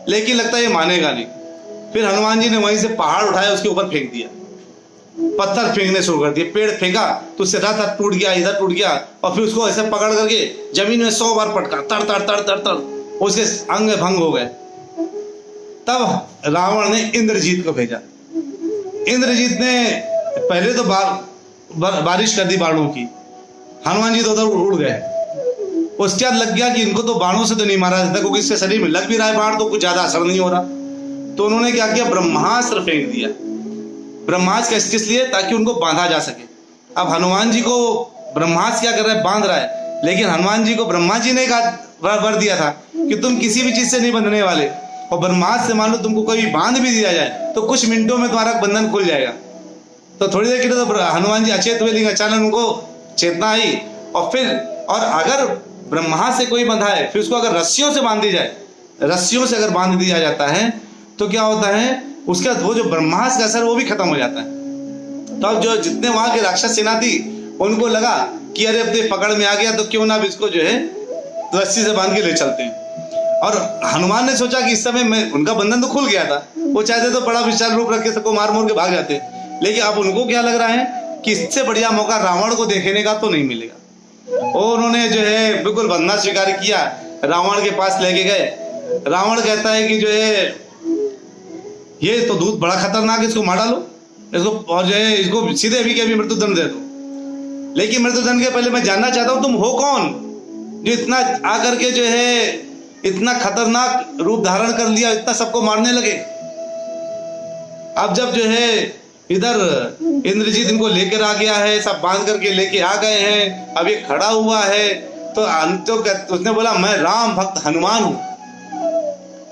लेकिन लगता है ये मानेगा नहीं। फिर हनुमान जी ने वहीं से पहाड़ उठाया, उसके ऊपर फेंक दिया, पत्थर फेंकने शुरू कर दिए। पेड़ फेंका तो उससे रथ टूट गया, इधर टूट गया, और फिर उसको ऐसे पकड़ करके जमीन में 100 बार पटका, तड़ तड़ तड़ तड़ तड़, उसके अंग भंग हो गए। तब रावण ने इंद्रजीत को भेजा। इंद्रजीत ने पहले तो बारिश कर दी बाणों की, हनुमान जी तो उधर उड़ गए। उसके बाद लग गया कि इनको तो बाणों से तो नहीं मारा जाता, क्योंकि इसके शरीर में लग भी रहा है बाण तो कुछ ज्यादा असर नहीं हो रहा। तो उन्होंने क्या किया, ब्रह्मास्त्र फेंक दिया। ब्रह्मास्त्र किस लिए, ताकि उनको बांधा जा सके। अब हनुमान जी को ब्रह्मास्त्र क्या कर रहा है, बांध रहा है, लेकिन हनुमान जी को ब्रह्मा जी ने वर दिया था कि तुम किसी भी चीज से नहीं बंधने वाले, और ब्रह्मास्त्र से मान लो तुमको कोई बांध भी दिया जाए तो कुछ मिनटों में तुम्हारा बंधन खुल जाएगा। तो थोड़ी देर के लिए तो हनुमान जी अचेत हुए, लेकिन अचानक उनको चेतना आई। और अगर ब्रह्मास्त्र से कोई बंधा है, फिर उसको अगर रस्सियों से बांध दी जाए, रस्सियों से अगर बांध दिया जाता है तो क्या होता है, उसका वो जो ब्रह्मास्त्र का असर वो भी खत्म हो जाता है। तो अब जो जितने वहां के राक्षस सेना थी उनको लगा कि अरे अब तो पकड़ में आ गया, तो क्यों ना अब इसको जो है रस्सी से बांध के ले चलते हैं। और हनुमान ने सोचा कि इस समय में उनका बंधन तो खुल गया था, वो चाहते तो बड़ा विशाल रूप रख के सबको मार मोर के भाग जाते, लेकिन अब उनको क्या लग रहा है कि इससे बढ़िया मौका रावण को देखने का तो नहीं मिलेगा। और उन्होंने जो है बिल्कुल बंधना स्वीकार किया, रावण के पास लेके गए। रावण कहता है कि जो है ये तो दूत बड़ा खतरनाक है, इसको मार डालो इसको, और जो है इसको सीधे अभी के अभी मृत्युदंड दे दो। लेकिन मृत्युदंड के पहले मैं जानना चाहता हूं तुम हो कौन, जो इतना आकर के जो है इतना खतरनाक रूप धारण कर लिया, इतना सबको मारने लगे। अब जब जो है इधर इंद्रजीत इनको लेकर आ गया है, सब बांध करके लेके आ गए हैं, अब ये खड़ा हुआ है, तो उसने बोला मैं राम भक्त हनुमान हूं।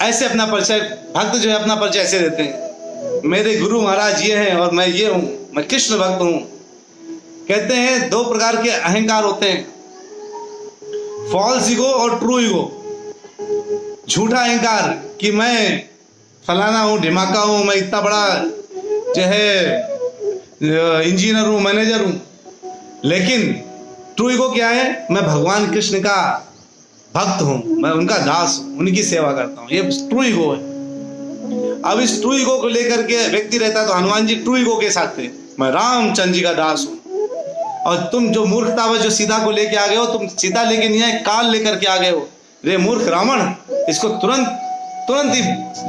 ऐसे अपना परिचय भक्त जो है अपना परिचय ऐसे देते हैं, मेरे गुरु महाराज ये हैं और मैं ये हूं, मैं कृष्ण भक्त हूं। कहते हैं 2 प्रकार के अहंकार होते हैं, फॉल्स ईगो और ट्रू ईगो। झूठा अहंकार कि मैं फलाना हूं, ढिमाका हूं, मैं इतना बड़ा जो है इंजीनियर हूं, मैनेजर हूं। लेकिन ट्रू ईगो क्या है, मैं भगवान कृष्ण का भक्त हूं, मैं उनका दास हूं, उनकी सेवा करता हूं, ये ट्रू ईगो है। अब इस ट्रू ईगो को लेकर के व्यक्ति रहता है, तो हनुमान जी ट्रू ईगो के साथ थे, मैं रामचंद्र जी का दास हूं। और तुम जो मूर्खतावश जो सीता को लेके आ गए हो, तुम सीता लेके नहीं आए, काल लेकर के आ गए हो। रे मूर्ख रावण, इसको तुरंत ही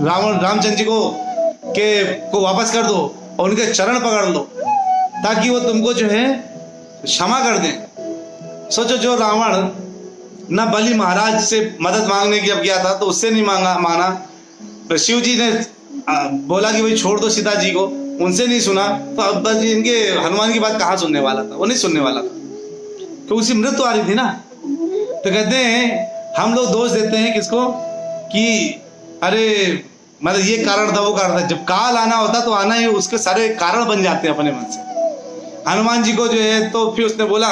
रामचंद्र जी को वापस कर दो और उनके चरण पकड़ लो, ताकि वो तुमको जो है क्षमा कर दें। सोचो, जो रावण ना बलि महाराज से मदद मांगने की जब गया था तो उससे नहीं माना, तो शिव जी ने बोला कि भाई छोड़ दो सीता जी को, उनसे नहीं सुना, तो अब इनके हनुमान की बात कहाँ सुनने वाला था, वो नहीं सुनने वाला था, तो उसी मृत्यु आ रही थी ना। तो कहते हैं हम लोग दोष देते हैं किसको, कि अरे मतलब ये कारण था, वो कारण था। जब काल आना होता तो आना ही, उसके सारे कारण बन जाते हैं अपने मन से। हनुमान जी को जो है, तो फिर उसने बोला,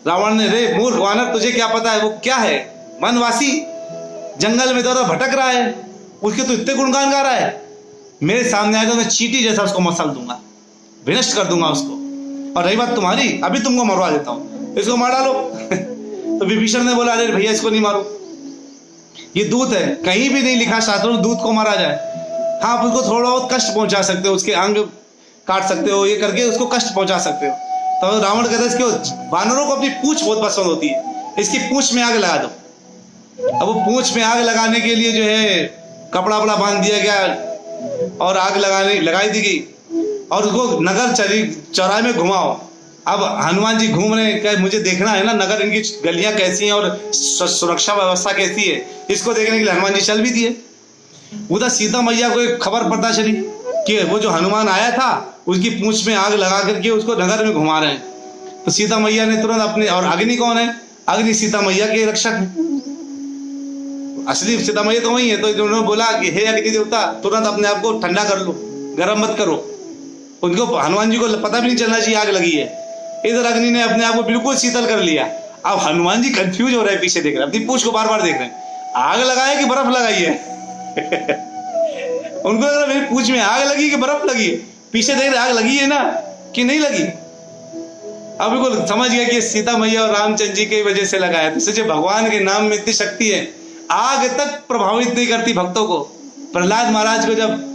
रावण ने, रे मूर्ख वानर, तुझे क्या पता है वो क्या है, वनवासी जंगल में इधर भटक रहा है, उसके तो इतने गुणगान गा रहा है, मेरे सामने आएगा मैं चींटी जैसा उसको मसल दूंगा, विनष्ट कर दूंगा उसको। और रही बात तुम्हारी, अभी तुमको मरवा देता हूं, इसको मार डालो। तो विभीषण ने बोला, अरे भैया इसको नहीं मारो, ये दूत है, कहीं भी नहीं लिखा शास्त्रों में दूत को मारा जाए। हाँ, आप उसको थोड़ा बहुत कष्ट पहुंचा सकते हो, उसके अंग काट सकते हो, ये करके उसको कष्ट पहुंचा सकते हो। तो रावण कहता है इसके वानरों को अपनी पूंछ बहुत पसंद होती है, इसकी पूंछ में आग लगा दो। अब वो पूंछ में आग लगाने के लिए जो है कपड़ा वपड़ा बांध दिया गया और आग लगाई दी गई और उसको नगर चौराहे में घुमाओ। अब हनुमान जी घूम रहे हैं, क्या मुझे देखना है ना नगर, इनकी गलियां कैसी हैं और सुरक्षा व्यवस्था कैसी है, इसको देखने के लिए हनुमान जी चल भी दिए। उधर सीता मैया को एक खबर पता चली कि वो जो हनुमान आया था उसकी पूंछ में आग लगा करके उसको नगर में घुमा रहे हैं। तो सीता मैया ने तुरंत अपने, और अग्नि कौन है? अग्नि सीता मैया के रक्षक है, असली सीता मैया तो वही है। तो उन्होंने बोला कि हे अग्नि देवता, तुरंत अपने आप को ठंडा कर लो, गर्म मत करो। उनको हनुमान जी को पता भी नहीं चलना चाहिए आग लगी है। इधर अग्नि ने अपने आप को बिल्कुल शीतल कर लिया। अब हनुमान जी कंफ्यूज हो रहे हैं, पीछे देख रहे हैं, अपनी पूंछ को बार बार देख रहे हैं, आग लगाए कि बर्फ लगाई है। उनको लग रहा मेरी पूंछ में आग लगी कि बर्फ लगी है, पीछे देख रहे आग लगी है ना कि नहीं लगी। अब बिल्कुल समझ गया कि सीता मैया और रामचंद्र जी की वजह से लगाया। तो सोचिए भगवान के नाम में इतनी शक्ति है, आग तक प्रभावित नहीं करती भक्तों को। प्रहलाद महाराज को जब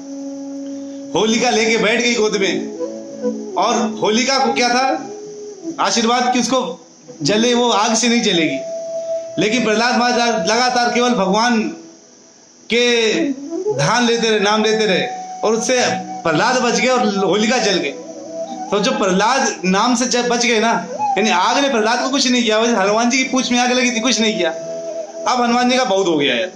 होलिका लेके बैठ गई गोद में, और होलिका को क्या था आशीर्वाद कि उसको जले, वो आग से नहीं जलेगी, लेकिन प्रहलाद महाराज लगातार केवल भगवान के ध्यान लेते रहे, नाम लेते रहे, और उससे प्रहलाद बच गए और होलिका जल गए। तो जो प्रहलाद नाम से बच गए ना, यानी आग ने प्रहलाद को कुछ नहीं किया, हनुमान जी की पूंछ में आग लगी थी, कुछ नहीं किया। अब हनुमान जी का बहुत हो गया यार,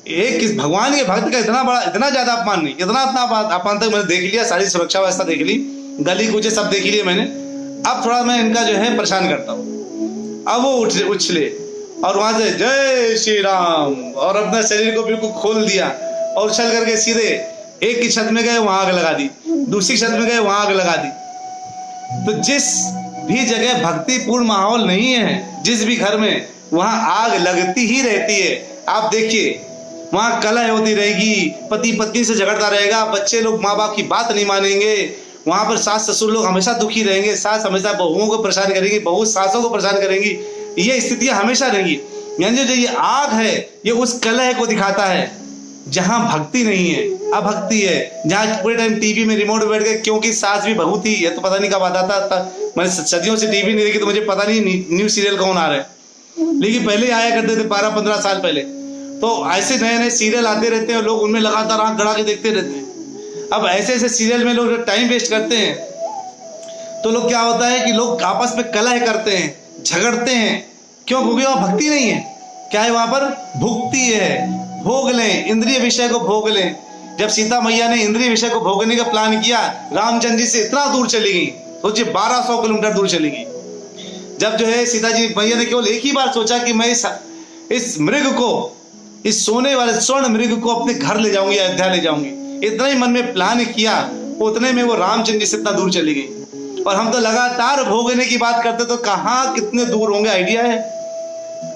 एक भगवान के भक्त का इतना बड़ा, इतना ज्यादा अपमान नहीं, इतना अपमान तक मैंने देख लिया, सारी सुरक्षा व्यवस्था देख ली, गली कूचे सब देख लिए मैंने। अब थोड़ा मैं इनका जो है परेशान करता हूँ। अब वो उछले और वहां से जय श्री राम, और अपना शरीर को बिल्कुल खोल दिया और उछल करके सीधे एक की छत में गए, वहां आग लगा दी, दूसरी छत में गए, वहां आग लगा दी। तो जिस भी जगह भक्तिपूर्ण माहौल नहीं है, जिस भी घर में, वहां आग लगती ही रहती है। आप देखिए वहां कलह होती रहेगी, पति पत्नी से झगड़ता रहेगा, बच्चे लोग माँ बाप की बात नहीं मानेंगे, वहां पर सास ससुर लोग हमेशा दुखी रहेंगे, सास हमेशा बहुओं को परेशान करेंगी, बहू सासों को परेशान करेंगी, ये स्थितियां हमेशा रहेंगी। यानी जो ये आग है ये उस कलह को दिखाता है जहां भक्ति नहीं है, अभक्ति है, जहां पूरे टाइम टीवी में रिमोट बैठ गए, क्योंकि सास भी बहू थी, ये तो पता नहीं कब आता था, मैंने सदियों से टीवी नहीं देखी तो मुझे पता नहीं न्यू सीरियल कौन आ रहा है, लेकिन पहले आया करते थे 12-15 साल पहले। तो ऐसे नए नए सीरियल आते रहते हैं, लोग उनमें लगातार आंख गड़ा के देखते रहते हैं। अब ऐसे ऐसे सीरियल में लोग टाइम वेस्ट करते हैं, तो लोग क्या होता है कि लोग आपस में कलह करते हैं, झगड़ते हैं, क्यों? क्योंकि वहां भक्ति नहीं है। क्या है वहां पर? भुक्ति है, भोग लें, इंद्रिय विषय को भोग लें। जब सीता मैया ने इंद्रिय विषय को भोगने का प्लान किया, रामचंद्र जी से इतना दूर चली गई, सोचिए 1200 किलोमीटर दूर चली गई। जब जो है सीता जी मैया ने केवल एक ही बार सोचा कि मैं इस मृग को, इस सोने वाले स्वर्ण मृग को अपने घर ले जाऊंगी, अयोध्या ले जाऊंगी, इतना ही मन में प्लान किया, उतने में वो रामचंद्र जी से इतना दूर चली गई। और हम तो लगातार भोगने की बात करते, तो कहाँ कितने दूर होंगे आइडिया है।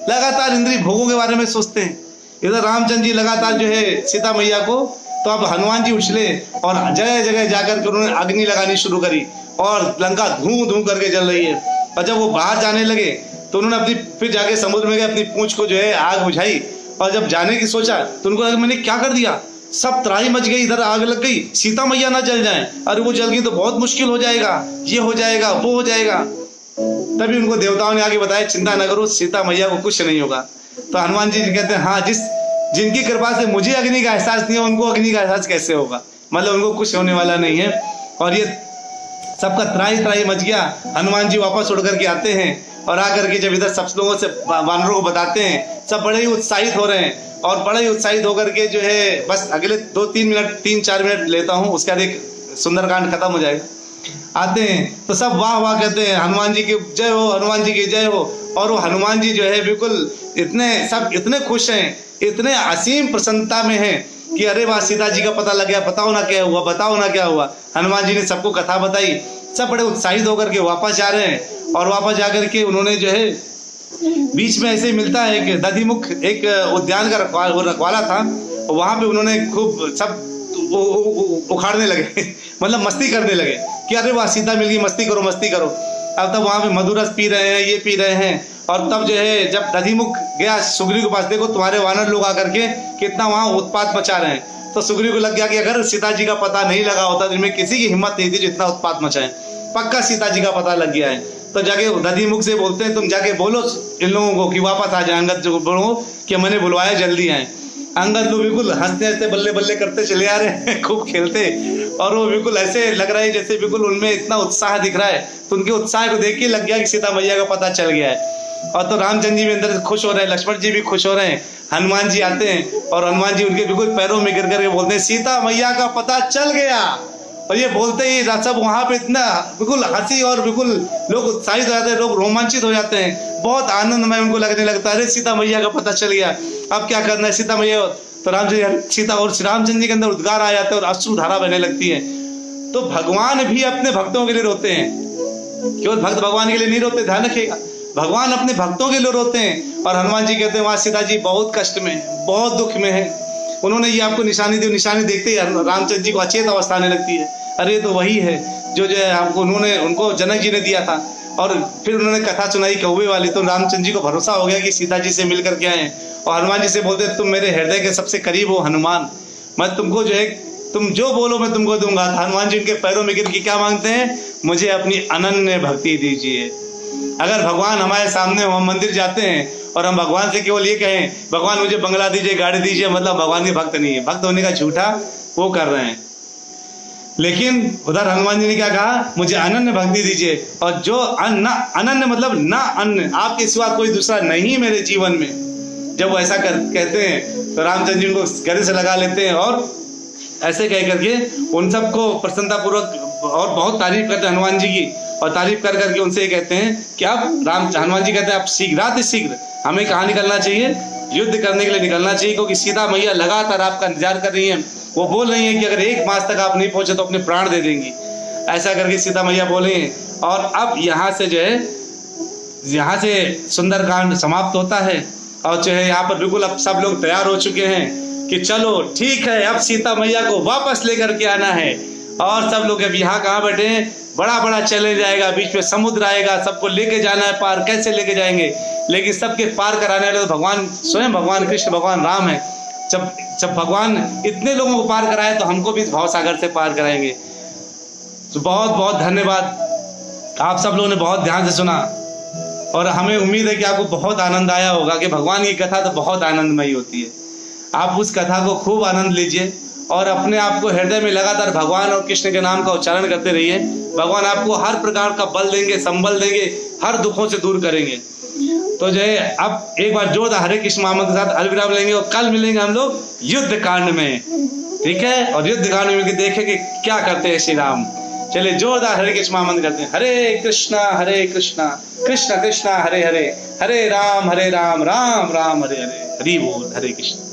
लगातार इंद्रिय भोगों के बारे में सोचते हैं। इधर रामचंद्र जी लगातार जो है सीता मैया को, तो अब हनुमान जी उछले और जगह जगह जाकर के उन्होंने अग्नि लगानी शुरू करी, और लंका धूं धूं करके जल रही है। और जब वो बाहर जाने लगे तो उन्होंने अपनी फिर जाके समुद्र में गए, अपनी पूंछ को जो है आग बुझाई, और जब जाने की सोचा तो उनको लगा मैंने क्या कर दिया, सब त्राही मच गई, इधर आग लग गई, सीता मैया ना जल जाए, अरे वो जल गई तो बहुत मुश्किल हो जाएगा, ये हो जाएगा, वो हो जाएगा। तभी उनको देवताओं ने आगे बताया चिंता न करो, सीता मैया को कुछ नहीं होगा। तो हनुमान जी कहते हैं हाँ, जिनकी कृपा से मुझे अग्नि का एहसास नहीं है, उनको अग्नि का एहसास कैसे होगा, मतलब उनको कुछ होने वाला नहीं है। और ये सबका त्राही त्राही मच गया। हनुमान जी वापस उड़ करके आते हैं, और आकर के जब इधर सब लोगों से वानरों को बताते हैं, सब बड़े ही उत्साहित हो रहे हैं, और बड़े ही उत्साहित होकर के जो है बस अगले 3-4 मिनट लेता हूँ, उसके बाद एक सुंदरकांड खत्म हो जाएगा। आते हैं तो सब वाह वाह कहते हैं, हनुमान जी की जय हो, हनुमान जी की जय हो। और वो हनुमान जी जो है बिल्कुल इतने खुश हैं, इतने असीम प्रसन्नता में हैं कि अरे वाह सीता जी का पता लग गया, बताओ ना क्या हुआ, बताओ ना क्या हुआ। हनुमान जी ने सबको कथा बताई, सब बड़े उत्साहित होकर के वापस जा रहे हैं। और वापस जाकर के उन्होंने जो है बीच में ऐसे ही मिलता है कि दधिमुख एक उद्यान का रखवाला था, वहां पे उन्होंने खूब सब उखाड़ने लगे मतलब मस्ती करने लगे कि अरे वाह सीता मिल गई, मस्ती करो मस्ती करो। अब तब वहां पे मधुरस पी रहे हैं, ये पी रहे हैं। और तब जो है जब दधिमुख गया सुग्रीव के पास, देखो तुम्हारे वानर लोग आकर के कितना वहां उत्पात मचा रहे हैं, तो सुग्रीव को लग गया कि अगर सीता जी का पता नहीं लगा होता तो इनमें किसी की हिम्मत नहीं थी जो इतना उत्पात मचाए। पक्का सीता जी का पता लग गया है। तो जाके दधी मुख से बोलते हैं, तुम जाके बोलो इन लोगों को कि वापस आ जाए, अंगद को बोलो कि मैंने बुलवाया, जल्दी आए। अंगद लोग बिल्कुल हंसते हंसते बल्ले बल्ले करते चले आ रहे हैं, खूब खेलते, और वो बिल्कुल ऐसे लग रहा है जैसे बिल्कुल उनमें इतना उत्साह दिख रहा है। तो उनके उत्साह को देख के लग गया कि सीता मैया का पता चल गया है। और तो रामचंद्र जी भी अंदर से खुश हो रहे हैं, लक्ष्मण जी भी खुश हो रहे हैं। हनुमान जी आते हैं और हनुमान जी उनके बिल्कुल पैरों में गिर करके बोलते हैं सीता मैया का पता चल गया। और ये बोलते ही सब वहां पे इतना बिल्कुल हंसी और बिल्कुल लोग उत्साहित हो जाते हैं, लोग रोमांचित हो जाते हैं, बहुत आनंदमय उनको लगने लगता है, अरे सीता मैया का पता चल गया, अब क्या करना है सीता मैया। तो रामचंद्र सीता और श्री रामचंद्र जी के अंदर उद्गार आ जाते हैं और अश्रुधारा बहने लगती है। तो भगवान भी अपने भक्तों के लिए रोते हैं, केवल भक्त भगवान के लिए नहीं रोते, ध्यान रखिएगा, भगवान अपने भक्तों के लिए रोते हैं। और हनुमान जी कहते हैं वहां सीता जी बहुत कष्ट में, बहुत दुख में है, उन्होंने ये आपको निशानी दी, निशानी देखते ही रामचंद्र जी को अचेत अवस्था आने लगती है, अरे तो वही है जो है आपको उन्होंने उनको जनक जी ने दिया था। और फिर उन्होंने कथा सुनाई कौवे वाली, तो रामचंद्र जी को भरोसा हो गया कि सीता जी से मिल करके आए। और हनुमान जी से बोलते तुम मेरे हृदय के सबसे करीब हो हनुमान, मैं तुमको जो है तुम जो बोलो मैं तुमको दूंगा। हनुमान जी उनके पैरों में गिर के क्या मांगते हैं, मुझे अपनी अनन्य भक्ति दीजिए। अगर भगवान हमारे सामने हो, हम मंदिर जाते हैं और हम भगवान से केवल ये कहें भगवान मुझे बंगला दीजिए, गाड़ी दीजिए, मतलब भगवान के भक्त नहीं है, भक्त होने का झूठा वो कर रहे हैं। लेकिन उधर हनुमान जी ने क्या कहा, मुझे अनन्य भक्ति दीजिए। और जो अनन्य मतलब ना अन्य, आपके सिवा कोई दूसरा नहीं मेरे जीवन में। जब वो ऐसा कहते हैं तो रामचंद्र जी उनको गले से लगा लेते हैं और ऐसे कह करके उन सबको प्रसन्नता पूर्वक और बहुत तारीफ करते हैं हनुमान जी की। और तारीफ कर करके उनसे ये कहते हैं कि आप हनुमान जी कहते हैं आप शीघ्र हमें कहाँ निकलना चाहिए, युद्ध करने के लिए निकलना चाहिए, क्योंकि सीता मैया लगातार आपका इंतजार कर रही है। वो बोल रही है कि अगर 1 मास तक आप नहीं पहुंचे तो अपने प्राण दे देंगी, ऐसा करके सीता मैया बोले हैं। और अब यहाँ से जो है यहाँ से सुंदरकांड समाप्त होता है। और जो है यहाँ पर बिल्कुल अब सब लोग तैयार हो चुके हैं कि चलो ठीक है अब सीता मैया को वापस लेकर के आना है। और सब लोग अब यहाँ कहाँ बैठे हैं, बड़ा बड़ा चैलेंज आएगा, बीच में समुद्र आएगा, सबको लेके जाना है पार, कैसे लेके जाएंगे। लेकिन सबके पार कराने वाले तो भगवान स्वयं भगवान कृष्ण भगवान राम है। जब भगवान इतने लोगों को पार कराए तो हमको भी भाव सागर से पार कराएंगे। तो बहुत बहुत धन्यवाद, आप सब लोगों ने बहुत ध्यान से सुना और हमें उम्मीद है कि आपको बहुत आनंद आया होगा कि भगवान की कथा तो बहुत आनंदमयी होती है। आप उस कथा को खूब आनंद लीजिए और अपने आप को हृदय में लगातार भगवान और कृष्ण के नाम का उच्चारण करते रहिए। भगवान आपको हर प्रकार का बल देंगे, संबल देंगे, हर दुखों से दूर करेंगे। तो जो है अब एक बार जोरदार हरे कृष्ण महामंत्र के साथ अलविदा लेंगे और कल मिलेंगे हम लोग युद्ध कांड में, ठीक है। और युद्ध कांड में देखेंगे क्या करते हैं श्री राम। चलिए जोरदार हरे कृष्ण महामंत्र करते हैं, हरे कृष्णा कृष्ण कृष्णा हरे हरे, हरे राम राम राम हरे हरे। हरि बोल, हरे कृष्ण।